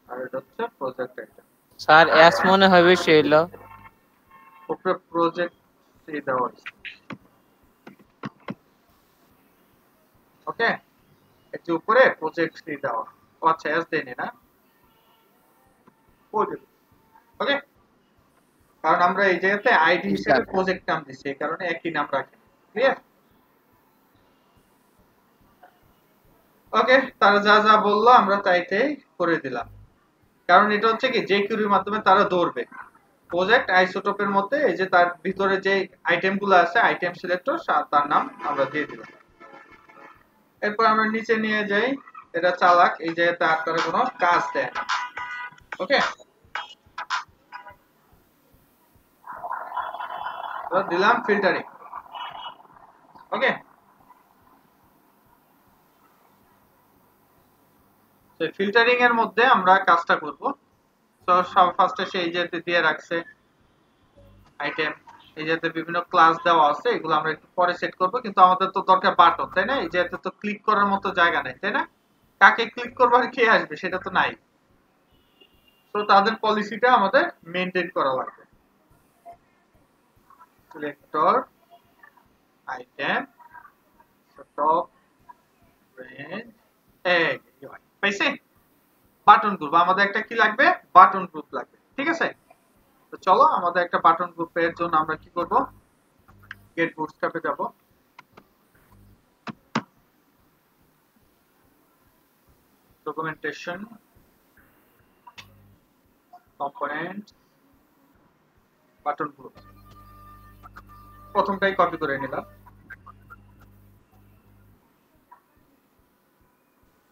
আর এটা হচ্ছে প্রজেক্ট আইটেম। স্যার এস মনে হয় বেশি হইলো, উপরে প্রজেক্ট এই দেওয়া আছে। ওকে, এর উপরে প্রজেক্ট এই দেওয়া, আচ্ছা এস দেনি না প্রজেক্ট। ওকে, কারণ আমরা এই জায়গাতে আইডি হিসেবে প্রজেক্ট নাম দিছি, এই কারণে একই নাম রাখি। ক্লিয়ার? ওকে, তারা যা যা বললো আমরা তাইতেই করে দিলাম, কারণ এটা হচ্ছে কি যে কিউরির মাধ্যমে তারা ধরবে। প্রজেক্ট আইসোটোপের মধ্যে এই যে তার ভিতরে যে আইটেমগুলো আছে আইটেম সিলেক্টর তার নাম আমরা দিয়ে দিলাম। এরপর আমরা নিচে নিয়ে যাই, এটা চালাক, এই যে তার কোনো কাজ দেয় না। ওকে, তো দিলাম ফিল্টারিং। ওকে, তো ফিল্টারিং এর মধ্যে আমরা কাজটা করব। তো সব ফার্স্টে সেই যেতে দিয়ে রাখছে আইটেম, এই যেতে বিভিন্ন ক্লাস দেওয়া আছে, এগুলো আমরা একটু পরে সেট করব, কিন্তু আমাদের তো দরকার বাটন, তাই না? এই যেতে তো ক্লিক করার মতো জায়গা নাই, তাই না? কাকে ক্লিক করব আর কে আসবে সেটা তো নাই। তো তাদের পলিসিটা আমাদের মেইনটেইন করা লাগবে। সিলেক্টর আইটেম টপ রেঞ্জ এই পাইছে। বাটন গ্রুপ আমাদের একটা কি লাগবে, বাটন গ্রুপ লাগবে, ঠিক আছে? তো চলো আমাদের একটা বাটন গ্রুপের জন্য আমরা কি করব, গেট বুটস্ট্র্যাপে যাব। Documentation, component, button group. প্রথমটাই কপি করে নিলাম।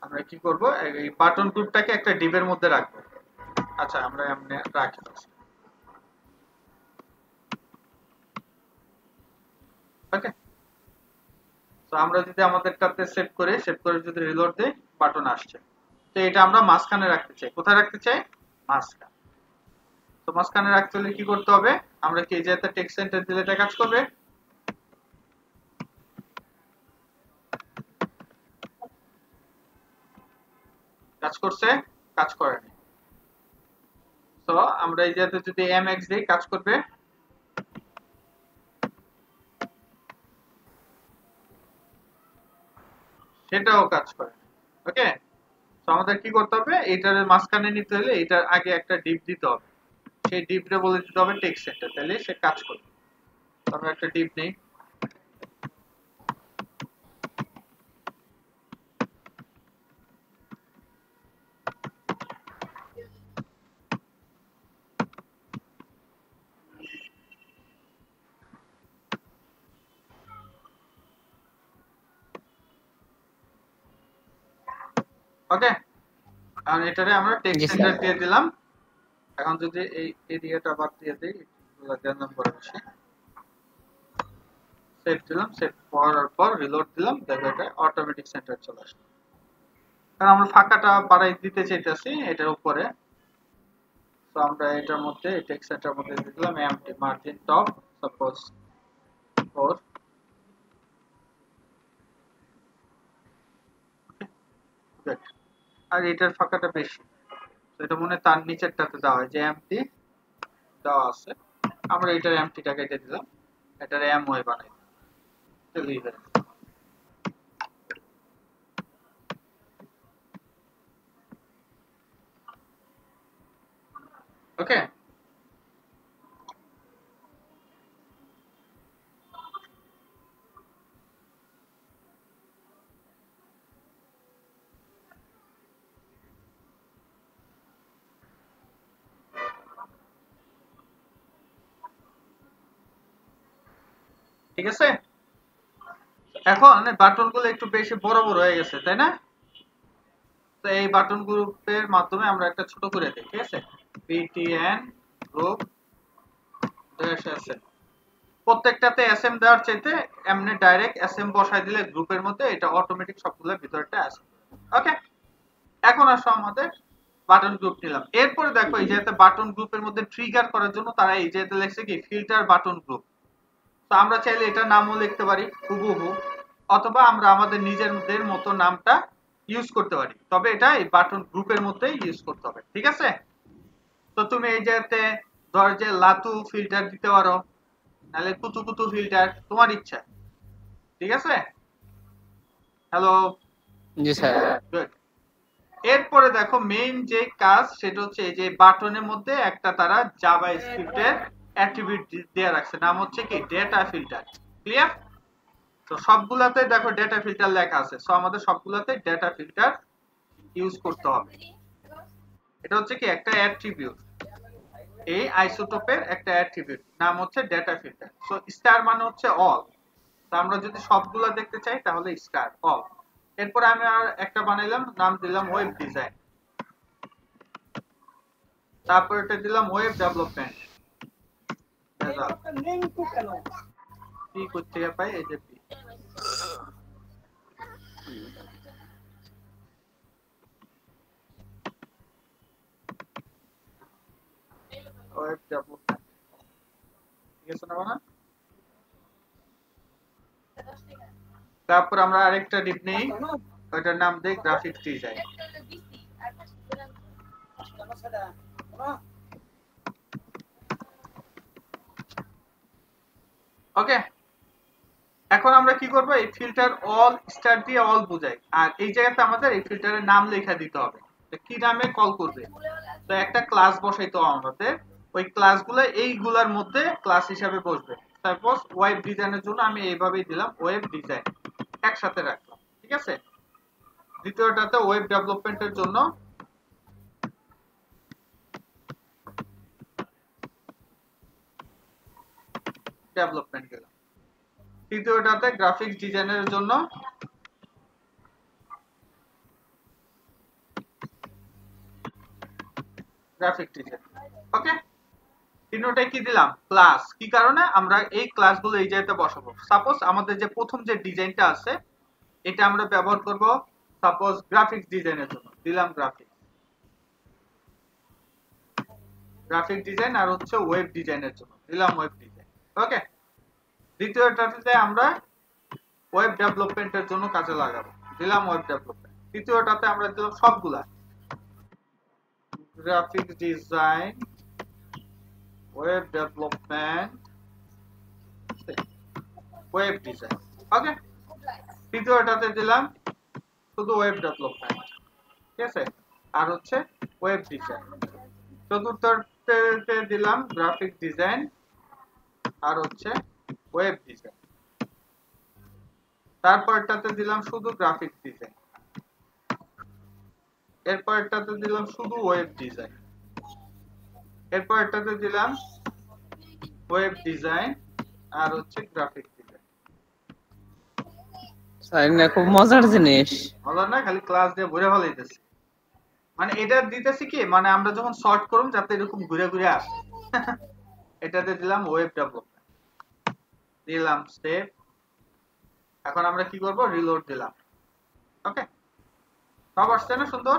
আমরা কি করব, এই বাটন গ্রুপটাকে একটা ডিভের মধ্যে রাখবো। আচ্ছা আমরা এমনি রাখি। ওকে, তো আমরা যদি আমাদেরটাতে সেভ করে যদি রিলোড দেই, বাটন আসছে। তো এটা আমরা মাঝখানে রাখতে চাই। কোথায় রাখতে চাই? মাঝখানে। তো মাঝখানে রাখতে হলে কি করতে হবে? আমরা কি এই যে টেক্সট সেন্টার দিলে এটা কাজ করবে? কাজ করছে? কাজ করেনি। তো আমরা এই যে যদি mx দেই, কাজ করবে? সেটাও কাজ করে। ওকে, তো আমাদের কি করতে হবে? এটার মাঝখানে নিতে হলে এটার আগে একটা ডিপ দিতে হবে। সেই ডিপটা বলে দিতে হবে টেক্সট সেন্টার, তাহলে সে কাজ করবে। আমরা একটা ডিপ নেই। ওকে, আর এটারে আমরা টেক্সট সেন্টার দিয়ে দিলাম। এখন যদি এই এরিয়াটা বাদ দিয়ে দেই, এগুলো দেন নাম্বার বেশি, সেভ দিলাম। সেভ করার পর রিলোড দিলাম, দেখো এটা অটোমেটিক সেন্টার চলে আসবে। কারণ আমরা ফাঁকাটা বাড়াই দিতে চাইতেছি এটার উপরে। তো আমরা এটার মধ্যে এই টেক্সট সেন্টার মধ্যে দিয়ে দিলাম এমটি মার্জিন টপ সাপোজ 4। আর এটার ফাঁকাটা বেশি, তো এটা মনে তার নিচেরটাতে দেওয়া হয় যে এমটি দেওয়া আছে। আমরা এটার এমটিটা কেটে দিলাম, এটার এম ওয়ে বানাই দিলাম। ওকে, ঠিক আছে। এখন বাটনগুলো একটু বেশি বড় বড় হয়ে গেছে, তাই না? তো এই বাটন গ্রুপের মাধ্যমে আমরা একটা ছোট করে দিই, ঠিক আছে? btn group -sm। প্রত্যেকটাতে sm দেওয়ার চাইতে এমনি ডাইরেক্ট sm বসাই দিলে গ্রুপের মধ্যে এটা অটোমেটিক সবগুলো ভিতরটা আসে। ওকে, এখন আসো আমাদের বাটন গ্রুপ নিলাম। এরপরে দেখো এই যে বাটন গ্রুপের মধ্যে ট্রিগার করার জন্য তারা এই যে লেখছে কি ফিল্টার বাটন গ্রুপ। তো আমরা চাইলে এটা নামও লিখতে পারি হুবহু, অথবা আমরা আমাদের নিজেদের মতো নামটা ইউজ করতে পারি। তবে এটা এই বাটন গ্রুপের মধ্যেই ইউজ করতে হবে, ঠিক আছে? তো তুমি এই যেতে ধর যে লাতু ফিল্টার দিতে পারো, নাহলে কুতু কুতু ফিল্টার, তোমার ইচ্ছা, ঠিক আছে? হ্যালো, জি স্যার। গুড। এরপরে দেখো মেইন যে কাজ সেটা হচ্ছে এই যে বাটনের মধ্যে একটা তারা জাভা স্ক্রিপ্টের অ্যাট্রিবিউট দেয়া রাখছে, নাম হচ্ছে কি ডেটা ফিল্টার। ক্লিয়ার? তো সবগুলাতে দেখো ডেটা ফিল্টার লেখা আছে। সো আমাদের সবগুলাতে ডেটা ফিল্টার ইউজ করতে হবে। এটা হচ্ছে কি একটা অ্যাট্রিবিউট, এই আইসোটোপের একটা অ্যাট্রিবিউট, নাম হচ্ছে ডেটা ফিল্টার। সো স্টার মানে হচ্ছে অল। তো আমরা যদি সবগুলা দেখতে চাই তাহলে স্টার অল। এরপর আমি আর একটা বানাইলাম, নাম দিলাম ওয়েব ডিজাইন। তারপর এটা দিলাম ওয়েব ডেভেলপমেন্ট। কি করতে পাই এই যে ওয়েব ডেভেলপমেন্ট, ঠিক আছে না? তারপর আমরা আরেকটা ডিপ নেই, ওটার নাম দেই গ্রাফিক্স ডিজাইন। ওকে, এখন আমরা কি করব? এই ফিল্টার অল স্টার দিয়ে অল বোঝাই, আর এই জায়গাতে আমাদের এই ফিল্টারের নাম লেখা দিতে হবে, কি নামে কল করবে। তো একটা ক্লাস বসাইতে হবে আমাদের, ওই ক্লাসগুলো এইগুলার মধ্যে ক্লাস হিসাবে বসবে। সাপোজ ওয়েব ডিজাইনের জন্য আমি এইভাবেই দিলাম ওয়েব ডিজাইন, একসাথে রাখলাম, ঠিক আছে? দ্বিতীয়টাতে ওয়েব ডেভেলপমেন্টের জন্য ডেভেলপমেন্ট দিলাম। তৃতীয়টাতে গ্রাফিক্স ডিজাইনের জন্য গ্রাফিক ডিজাইন। ওকে, তিনটাই কি দিলাম? ক্লাস। কি কারণে? আমরা এই ক্লাসগুলো এই জায়গাতে বসাবো। সাপোজ আমাদের যে প্রথম যে ডিজাইনটা আছে এটা আমরা ব্যবহার করব সাপোজ গ্রাফিক্স ডিজাইনের জন্য, দিলাম গ্রাফিক ডিজাইন, আর হচ্ছে ওয়েব ডিজাইনের জন্য দিলাম ওয়েব ডিজাইন। ওকে, দ্বিতীয়টাতে আমরা ওয়েব ডেভেলপমেন্টের জন্য কাজে লাগাবো, দিলাম ওয়েব ডেভেলপমেন্ট। তৃতীয়টাতে আমরা দিলাম সবগুলা graphics design, web development, web design. Okay, তৃতীয়টাতে দিলাম শুধু ওয়েব ডেভেলপমেন্ট, ঠিক আছে, আর হচ্ছে ওয়েব ডিজাইন। চতুর্থতে দিলাম গ্রাফিক ডিজাইন আর হচ্ছে ওয়েব ডিজাইন। তারপরটাতে দিলাম শুধু গ্রাফিক ডিজাইন, এরপরটাতে দিলাম শুধু ওয়েব ডিজাইন, এরপরটাতে দিলাম ওয়েব ডিজাইন আর হচ্ছে গ্রাফিক ডিজাইন। স্যার খুব মজার জিনিস, মজার না, খালি ক্লাস দিয়ে ঘুরে ফেলাইতেছি। মানে এটা দিতেছি কি, মানে আমরা যখন সর্ট করব যাতে এরকম ঘুরে ঘুরে আসে। এটাতে দিলাম ওয়েব ডেভেলপমেন্ট, দিলাম সেভ। এখন আমরা কি করব? রিলোড দিলাম। ওকে, সব আসছে না সুন্দর?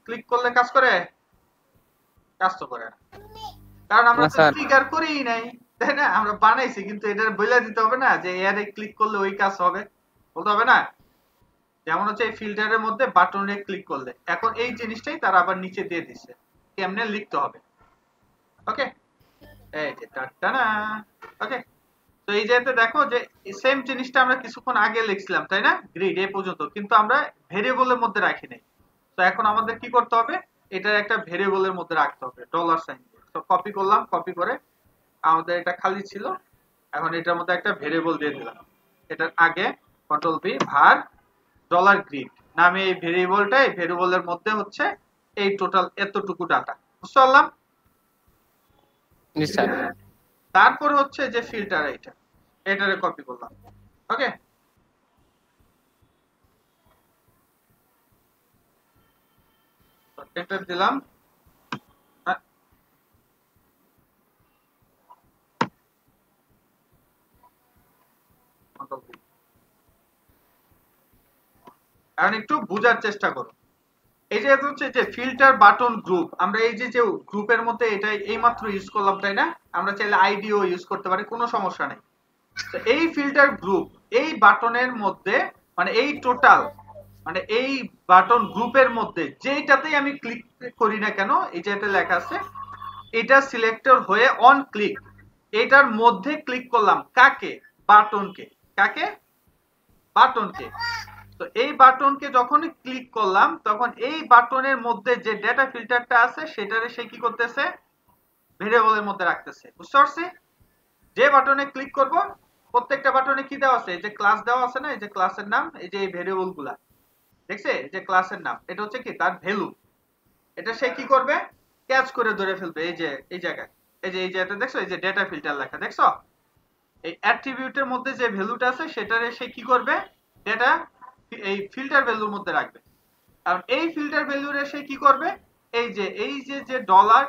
ক্লিক করলে কাজ করে? কাজ তো করে না, কারণ আমরা ট্রিগার করিই নাই, তাই না? আমরা বানাইছি কিন্তু এটা বলে দিতে হবে না যে এয়ারে ক্লিক করলে ওই কাজ হবে, বলতে হবে না? যেমন হচ্ছে এই ফিল্টারের মধ্যে বাটনে ক্লিক করলে, এখন এই জিনিসটাই তারা আবার নিচে দিয়ে দিচ্ছে কেমনে লিখতে হবে। ওকে, এই যে টাটা। ওকে, তো এই যেতে দেখো যে সেম জিনিসটা আমরা কিছুক্ষণ আগে লিখছিলাম, তাই না? গ্রিড এই পর্যন্ত, কিন্তু আমরা ভেরিয়েবলের মধ্যে রাখি নাই। তো এখন আমাদের কি করতে হবে? এটা একটা ভেরিয়েবলের মধ্যে রাখতে হবে ডলার সাইন দিয়ে। তো কপি করলাম, কপি করে আমাদের এটা খালি ছিল, এখন এটার মধ্যে একটা ভেরিয়েবল দিয়ে দিলাম। এটার আগে control V var dollar grid নামে এই ভেরিয়েবলটা, এই ভেরিয়েবলের মধ্যে হচ্ছে এই টোটাল এতটুকু ডাটা, বুঝতে পারলাম? তারপর হচ্ছে যে ফিল্টার, এটারে কপি করলাম। ওকে, এটা দিলাম, এখন একটু বোঝার চেষ্টা করো। এই যে হচ্ছে যে ফিল্টার বাটন গ্রুপ, আমরা এই যে গ্রুপের মধ্যে এটা এইমাত্র ইউজ করলাম, তাই না? আমরা চাইলে আইডিও ইউজ করতে পারি, কোনো সমস্যা নেই। তো এই ফিল্টার গ্রুপ এই বাটনের মধ্যে, মানে এই টোটাল, মানে এই বাটন গ্রুপের মধ্যে যেটাতেই আমি ক্লিক করি না কেন, এই যেটা লেখা আছে এটা সিলেক্টর হয়ে অন ক্লিক, এটার মধ্যে ক্লিক করলাম কাকে? বাটনকে। কাকে? বাটনকে। তো এই বাটনকে যখন ক্লিক করলাম তখন এই বাটনের মধ্যে যে ডেটা ফিল্টারটা আছে সেটারে সে কি করতেছে? ভেরিয়েবলের মধ্যে রাখতেছে, বুঝতে পারছি? যে বাটনে ক্লিক করব, প্রত্যেকটা বাটনে কি দেওয়া আছে? এই যে ক্লাস দেওয়া আছে না, এই যে ক্লাসের নাম, এই যে এই ভেরিয়েবলগুলা দেখছে, এই যে ক্লাসের নাম, এটা হচ্ছে কি তার ভ্যালু। এটা সে কি করবে? ক্যাচ করে ধরে ফেলবে। এই যে এই জায়গায়, এই যে এটা দেখছো, এই যে ডেটা ফিল্টার লেখা দেখছো, এই অ্যাট্রিবিউটের মধ্যে যে ভ্যালুটা আছে সেটারে সে কি করবে? ডেটা এই ফিল্টার ভ্যালুর মধ্যে রাখবে। আর এই ফিল্টার ভ্যালুরে সে কি করবে? এই যে ডলার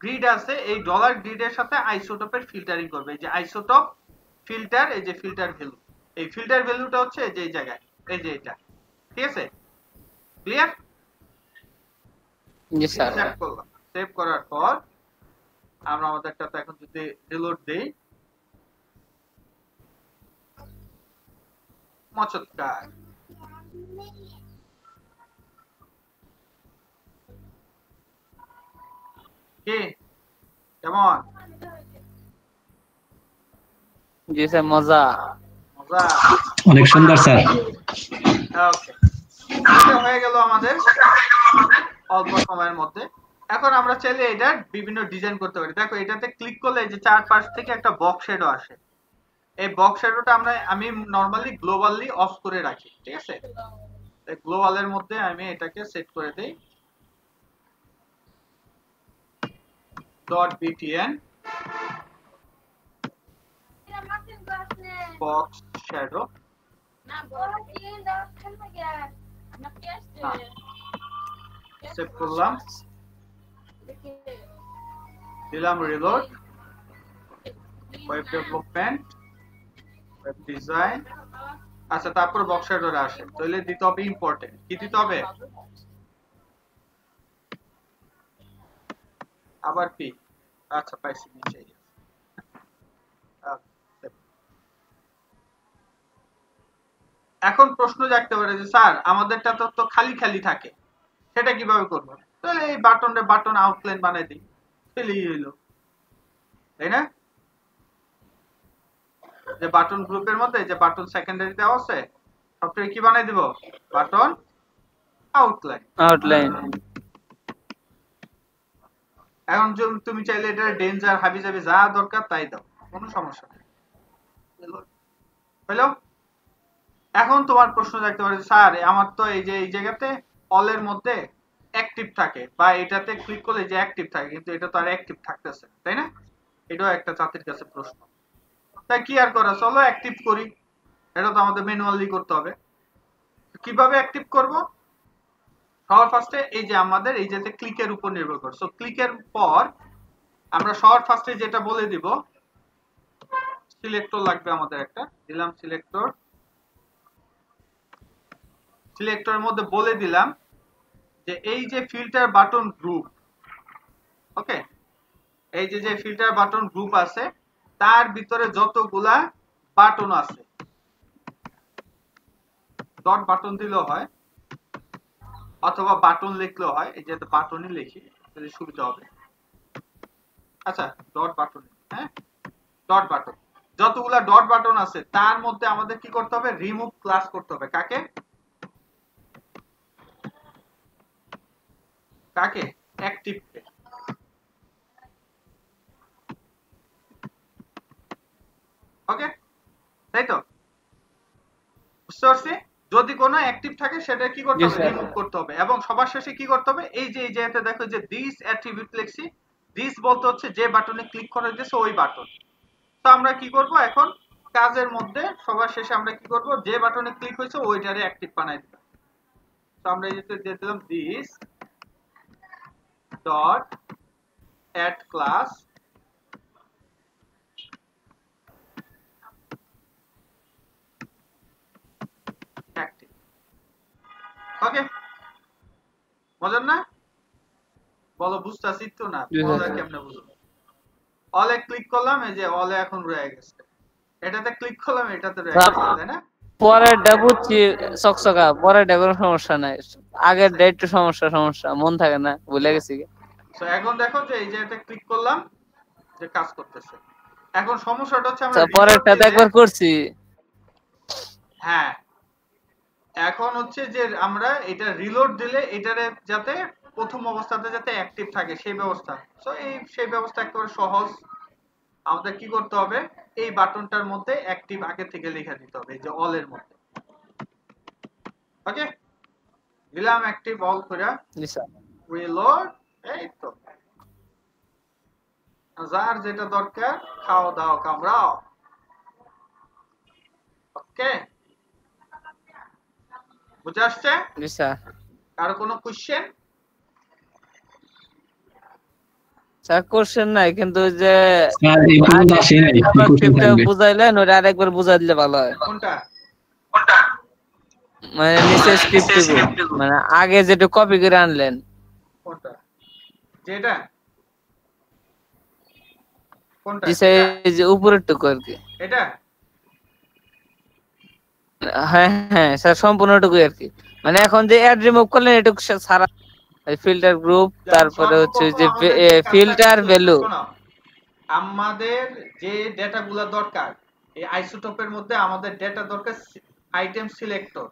গ্রিড আছে, এই ডলার গ্রিডের সাথে আইসোটোপের ফিল্টারিং করবে। এই যে আইসোটোপ ফিল্টার, এই যে ফিল্টার ভ্যালু, এই ফিল্টার ভ্যালুটা হচ্ছে এই যে এই জায়গায়, এই যে এটা, ঠিক আছে? ক্লিয়ার? জি স্যার। সেভ করলাম। সেভ করার পর আমরা আমাদেরটাতে এখন যদি রিলোড দেই, মচৎকার। কি কেমন? জি স্যার, মজা মজা, অনেক সুন্দর স্যার। ওকে, এটা হয়ে গেল আমাদের অল্প সময়ের মধ্যে। এখন আমরা চাইলে এটার বিভিন্ন ডিজাইন করতে পারি। দেখো এটাতে ক্লিক করলে যে চারপাশ থেকে একটা বক্স শ্যাডো আসে, এই বক্স শ্যাডোটা আমি নরমালি গ্লোবালি অফ করে রাখি, ঠিক আছে? গ্লোবালের মধ্যে আমি এটাকে সেট করে দেই .btn box shadow সেভ করলাম, দিলাম reload, web development, web design. আচ্ছা, তারপর বক্স শ্যাডোরে আসে, তাহলে দিতে হবে ইম্পর্টেন্ট। কি দিতে হবে? আবার পি। আচ্ছা, পাইছি, নিচেই আছে। এখন প্রশ্ন জাগতে পারে যে স্যার আমাদেরটা তো খালি খালি থাকে, সেটা কিভাবে করবো? তাহলে এই বাটন আউটলাইন বানাই দিই, তাহলেই হইলো, তাই না? যে বাটন গ্রুপের মধ্যে যে বাটন সেকেন্ডারি দেওয়া আছে, সবটাই কি বানাই দিব? Button outline. এখন তুমি চাইলে এটা ডেঞ্জার হাবিজাবি যা দরকার তাই দাও, কোনো সমস্যা নেই। হ্যালো, এখন তোমার প্রশ্ন থাকতে পারে স্যার আমার তো এই যে এই জায়গাতে অলের মধ্যে অ্যাক্টিভ থাকে, বা এটাতে ক্লিক করলে যে অ্যাক্টিভ থাকে, কিন্তু এটা তো আর অ্যাক্টিভ থাকতেছে, তাই না? এটাও একটা জাতির কাছে প্রশ্ন। তাই কি আর করা, চলো অ্যাক্টিভ করি। এটা তো আমাদের ম্যানুয়ালি করতে হবে। কিভাবে অ্যাক্টিভ করব? সবার ফার্স্টে এই যে আমাদের এই যেতে ক্লিকের উপর নির্ভর করে। সো ক্লিকের পর আমরা সবার ফার্স্টে যেটা বলে দিব, সিলেক্টর লাগবে আমাদের একটা, দিলাম সিলেক্টর। সিলেক্টরের মধ্যে বলে দিলাম যে এই যে ফিল্টার বাটন গ্রুপ, ওকে, এই যে ফিল্টার বাটন গ্রুপ আছে তার ভিতরে যতগুলা বাটন আছে, ডট বাটন দিলেও হয় অথবা বাটন লিখলেও হয়, এই যে বাটনই লিখি তাহলে সুবিধা হবে। আচ্ছা, ডট বাটন, হ্যাঁ, ডট বাটন, যতগুলা ডট বাটন আছে তার মধ্যে আমাদের কি করতে হবে? রিমুভ ক্লাস করতে হবে। কাকে? অ্যাক্টিভ কে। ওকে, তাই তো? বুঝতে পারছি? যদি কোনো অ্যাক্টিভ থাকে সেটা কি করতে হবে? রিমুভ করতে হবে। এবং সবার শেষে কি করতে হবে? এই যে জায়গাতে দেখো যে দিস অ্যাট্রিবিউট লিখছি, দিস বলতে হচ্ছে যে বাটনে ক্লিক করে দিয়েছে ওই বাটন। তো আমরা কি করব এখন কাজের মধ্যে সবার শেষে আমরা কি করব? যে বাটনে ক্লিক হয়েছে ওইটারে অ্যাক্টিভ বানাই দিলাম। তো আমরা এই যে দিয়ে দিলাম this dot add class active. Okay, মজার না? বলো বুঝতাছি তো না? বলো কেমনে বুঝবো? অলে ক্লিক করলাম, এই যে অলে এখন রয়ে গেছে, এটাতে ক্লিক করলাম, এটাতে রয়ে গেছে, তাই না? পরেরটা বুঝছি চকচকা, পরেরটা কোনো সমস্যা নাই, আগেরটা একটু সমস্যা মন থাকে না, ভুলে গেছি। তো এখন দেখো যে এই যে এটা ক্লিক করলাম যে কাজ করতেছে। এখন সমস্যাটা হচ্ছে আমরা পরেরটাতে একবার করছি, হ্যাঁ, এখন হচ্ছে যে আমরা এটা রিলোড দিলে এটারে যাতে প্রথম অবস্থাতে যাতে অ্যাক্টিভ থাকে সেই ব্যবস্থা। সো সেই ব্যবস্থা একেবারে সহজ। আমাদের কি করতে হবে? এই বাটনটার মধ্যে অ্যাক্টিভ আগে থেকে লিখে দিতে হবে, এই যে অল এর মধ্যে। ওকে, দিলাম অ্যাক্টিভ অল করে রিলোড। এই তো, যার যেটা দরকার খাও দাও কামড়াও। ওকে, বুঝে আসছে? কারো কোনো কোশ্চেন? স্যার কোশ্চেন নাই, কিন্তু যে বুঝাইলেন ওটা আরেকবার বুঝাই দিলে ভালো হয়। কোনটা? মানে নিচে স্ক্রিপ্ট, মানে আগে যেটা কপি করে আনলেন। কোনটা? যেটা কোনটা? এই যে উপরের টুকু আর কি। এটা? হ্যাঁ হ্যাঁ স্যার, সম্পূর্ণটুকু আর কি। মানে এখন যে অ্যাড রিমুভ করলেন এটুকু সারা ফিল্টার গ্রুপ, তারপরে হচ্ছে যে ফিল্টার ভ্যালু, আমাদের যে ডেটাগুলো দরকার এই আইসোটোপের মধ্যে আমাদের ডেটা দরকার আইটেম সিলেক্টর।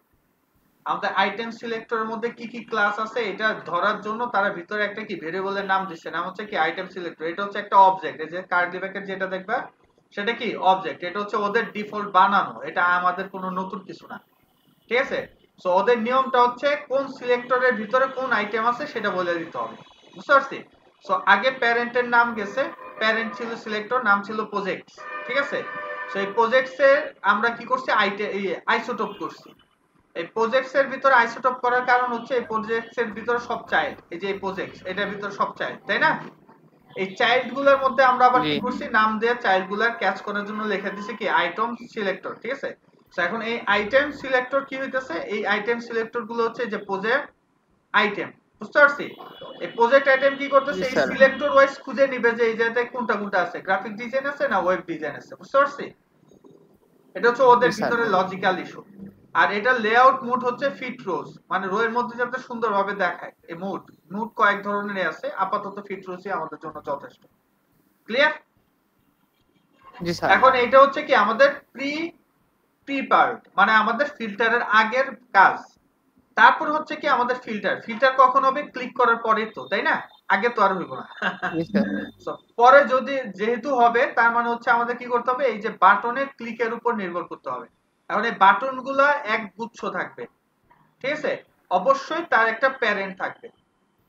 আমাদের আইটেম সিলেক্টরের মধ্যে কি কি ক্লাস আছে এটা ধরার জন্য তারা ভিতরে একটা কি ভেরিয়েবলের নাম দিচ্ছে, নাম হচ্ছে কি আইটেম সিলেক্টর। এটা হচ্ছে একটা অবজেক্ট, এই যে কার্লি ব্র্যাকেট যেটা দেখবা সেটা কি অবজেক্ট। এটা হচ্ছে ওদের ডিফল্ট বানানো, এটা আমাদের কোনো নতুন কিছু না, ঠিক আছে? সো ওদের নিয়মটা হচ্ছে কোন সিলেক্টরের ভিতরে কোন আইটেম আছে সেটা বলে দিতে হবে, বুঝতে পারছি? সো আগে প্যারেন্টের নাম গেছে, প্যারেন্ট ছিল সিলেক্টর, নাম ছিল প্রজেক্টস, ঠিক আছে? সো এই প্রজেক্টস এর আমরা কি করছি, আইসোটোপ করছি। এই প্রজেক্টস এর ভিতরে আইসোটোপ করার কারণ হচ্ছে এই প্রজেক্টস এর ভিতরে সব চাইল্ড, এই যে এই প্রজেক্টস এটার ভিতরে সব চাইল্ড, তাই না? এই চাইল্ড গুলোর মধ্যে আমরা আবার কি করছি, নাম দিয়ে চাইল্ড গুলার ক্যাচ করার জন্য লিখে দিছি কি আইটেম সিলেক্টর, ঠিক আছে? তো এখন এই আইটেম সিলেক্টর কি হইতেছে, এই আইটেম সিলেক্টর গুলো হচ্ছে যে প্রজেক্ট আইটেম, বুঝতে পারছি? এই প্রজেক্ট আইটেম কি করতেছে, এই সিলেক্টর ওয়াইজ খুঁজে নিবে যে এই জায়গাতে কোনটা কোনটা আছে, গ্রাফিক ডিজাইন আছে না ওয়েব ডিজাইন আছে, বুঝতে পারছি? এটা হচ্ছে ওদের ভিতরে লজিক্যাল ইস্যু। আর এটা লেআউট মোড হচ্ছে ফিট রোজ, মানে রো এর মধ্যে যাতে সুন্দরভাবে দেখায়। এই মোড কয়েক ধরনের আছে, আপাতত ফিট রোজই আমাদের জন্য যথেষ্ট। ক্লিয়ার? জি স্যার। এখন এটা হচ্ছে কি আমাদের প্রি পার্ট, মানে আমাদের ফিল্টারের আগের কাজ। তারপর হচ্ছে কি আমাদের ফিল্টার কখন হবে, ক্লিক করার পরে তো, তাই না? আগে তো আর হইব না। পরে যদি যেহেতু হবে, তার মানে হচ্ছে আমাদের কি করতে হবে, এই যে বাটনের ক্লিকের উপর নির্ভর করতে হবে। এখন এই বাটন গুলা এক গুচ্ছ থাকবে, ঠিক আছে? অবশ্যই তার একটা প্যারেন্ট থাকবে,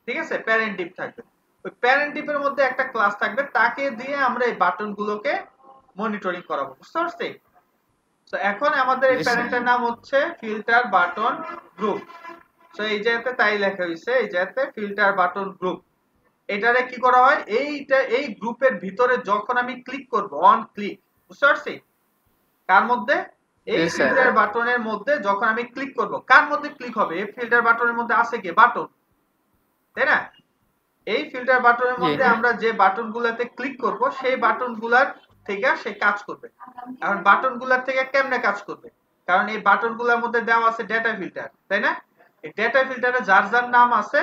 ঠিক আছে? প্যারেন্ট ডিপ থাকবে। ওই প্যারেন্ট ডিপের মধ্যে একটা ক্লাস থাকবে, তাকে দিয়ে আমরা এই বাটন গুলোকে মনিটরিং করাবো, বুঝতে পারছি? তো এখন আমাদের এই প্যারেন্টের নাম হচ্ছে ফিল্টার বাটন গ্রুপ। তো এই জায়গাতে তাই লেখা হয়েছে, এই জায়গাতে ফিল্টার বাটন গ্রুপ। এটারে কি করা হয়, এই গ্রুপের ভিতরে যখন আমি ক্লিক করব, অন ক্লিক, বুঝতে পারছি? কার মধ্যে, এই ফিল্টার বাটনের মধ্যে যখন আমি ক্লিক করব, কার মধ্যে ক্লিক হবে, এই ফিল্টার বাটনের মধ্যে আছে কি বাটন, তাই না? এই ফিল্টার বাটনের মধ্যে আমরা যে বাটনগুলোতে ক্লিক করব, সেই বাটনগুলোর থেকে সে কাজ করবে। এখন বাটনগুলোর থেকে কেমনে কাজ করবে, কারণ এই বাটনগুলোর মধ্যে দেওয়া আছে ডেটা ফিল্টার, তাই না? এই ডেটা ফিল্টারে যার যার নাম আছে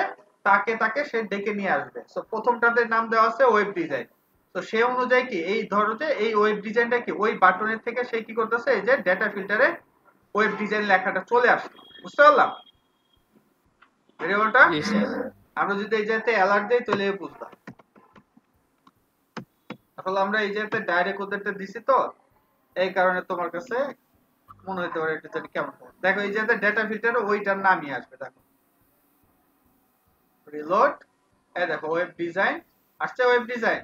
তাকে সে ডেকে নিয়ে আসবে। সো প্রথমটাতে নাম দেওয়া আছে ওয়েব ডিজাইন, তো সেই অনুযায়ী কি এই ধরো যে এই ওয়েব ডিজাইনটা কি ওই বাটনের থেকে সে কি করতেছে, এই যে ডেটা ফিল্টারে ওয়েব ডিজাইন লেখাটা চলে আসছে, বুঝতে পারলাম? ভেরিয়েবলটা আমরা যদি এই জায়গাতে অ্যালার্ট দেই তাহলে বুঝলাম। আসলে আমরা এই জায়গাতে ডাইরেক্ট ওদেরটা দিছি তো, এই কারণে তোমার কাছে মনে হতে পারে এটা জানি কেমন। দেখো এই জায়গাতে ডেটা ফিল্টারে ওইটার নামই আসবে, দেখো রিলোড, এই দেখো ওয়েব ডিজাইন আসছে, ওয়েব ডিজাইন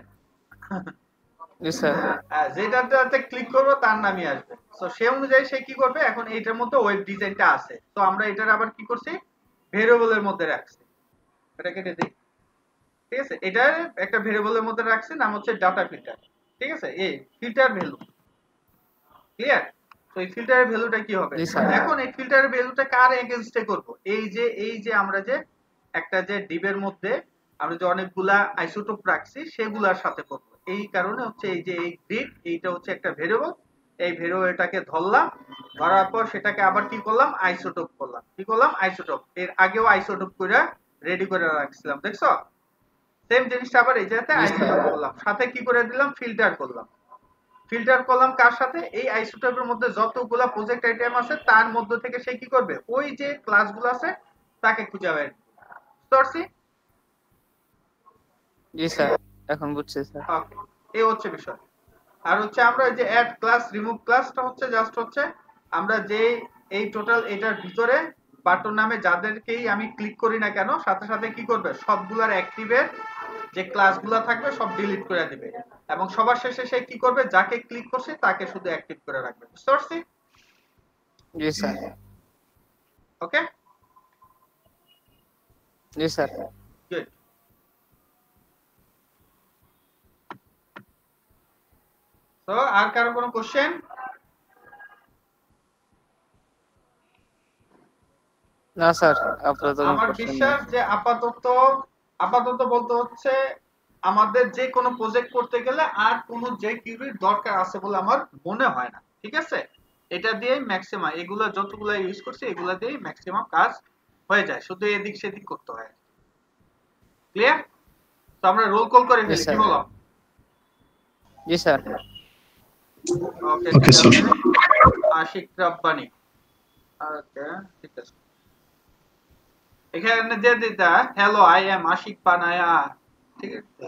যেটাতে ক্লিক করবো তার নামই আসবে। তো সেই অনুযায়ী সে কি করবে, এখন এইটার মধ্যে ওয়েব ডিজাইনটা আছে, তো আমরা এটার আবার কি করছি, ভেরিয়েবলের মধ্যে রাখছি। এটা কেটে দিই, ঠিক আছে? এটার একটা ভেরিয়েবলের মধ্যে রাখছি, নাম হচ্ছে ডাটা ফিল্টার, ঠিক আছে? এই ফিল্টার ভ্যালু, ক্লিয়ার? তো এই ফিল্টারের ভ্যালুটা কি হবে, এখন এই ফিল্টারের ভ্যালুটা কার এগেইনস্টে করব, এই যে আমরা যে একটা যে ডিবের মধ্যে আমরা যে অনেকগুলা আইসোটোপ রাখছি সেগুলোর সাথে করব। এই কারণে হচ্ছে এই যে এই ডিব, এইটা হচ্ছে একটা ভেরিয়েবল, এই ভেরিয়েবলটাকে ধরলাম, ধরার পর সেটাকে আবার কি করলাম, আইসোটোপ করলাম। কি করলাম, আইসোটোপ। এর আগেও আইসোটোপ করে রেডি করে রাখছিলাম, দেখছো? সেম জিনিসটা আবার এই জায়গাতে আইসোটোপ করলাম, সাথে কি করে দিলাম, ফিল্টার করলাম। ফিল্টার করলাম কার সাথে, এই আইসোটোপের মধ্যে যতগুলা প্রজেক্ট আইটেম আছে তার মধ্যে থেকে সে কি করবে, ওই যে ক্লাসগুলো আছে তাকে খুঁজে বের করবে। জি স্যার, এখন বুঝছি স্যার। ওকে, এই হচ্ছে বিষয়। আর হচ্ছে আমরা এই যে অ্যাড ক্লাস রিমুভ ক্লাসটা হচ্ছে জাস্ট হচ্ছে আমরা যে এই টোটাল এটার ভিতরে বাটন নামে যাদেরকেই আমি ক্লিক করি না কেন, সাথে সাথে কি করবে, সবগুলার অ্যাক্টিভের যে ক্লাসগুলো থাকবে সব ডিলিট করে দিবে, এবং সবার শেষে সে কি করবে, যাকে ক্লিক করছে তাকে শুধু অ্যাক্টিভ করে রাখবে। বুঝতে পারছি? জি স্যার। ওকে, জি স্যার। গুড। তো আর কারো কোনো কোশ্চেন? না স্যার, আপাতত আমার বিশ্বাস যে আপাতত বলতে হচ্ছে আমাদের যে কোনো প্রজেক্ট করতে গেলে আর কোনো যে কিউরির দরকার আছে বলে আমার মনে হয় না, ঠিক আছে? এটা দিয়েই ম্যাক্সিমাম, এগুলা যতগুলা ইউজ করছি এগুলা দিয়েই ম্যাক্সিমাম কাজ হয়ে যায়, শুধু এদিক সেদিক করতে হয়। ক্লিয়ার? তো আমরা রোল কল করে ফেলি, কি বলো? জি sir. Okay sir. Ashiq Rabbani, okay ঠিক আছে। এখানে দিয়ে দিতা, hello I am Ashiq Panaya, ঠিক আছে?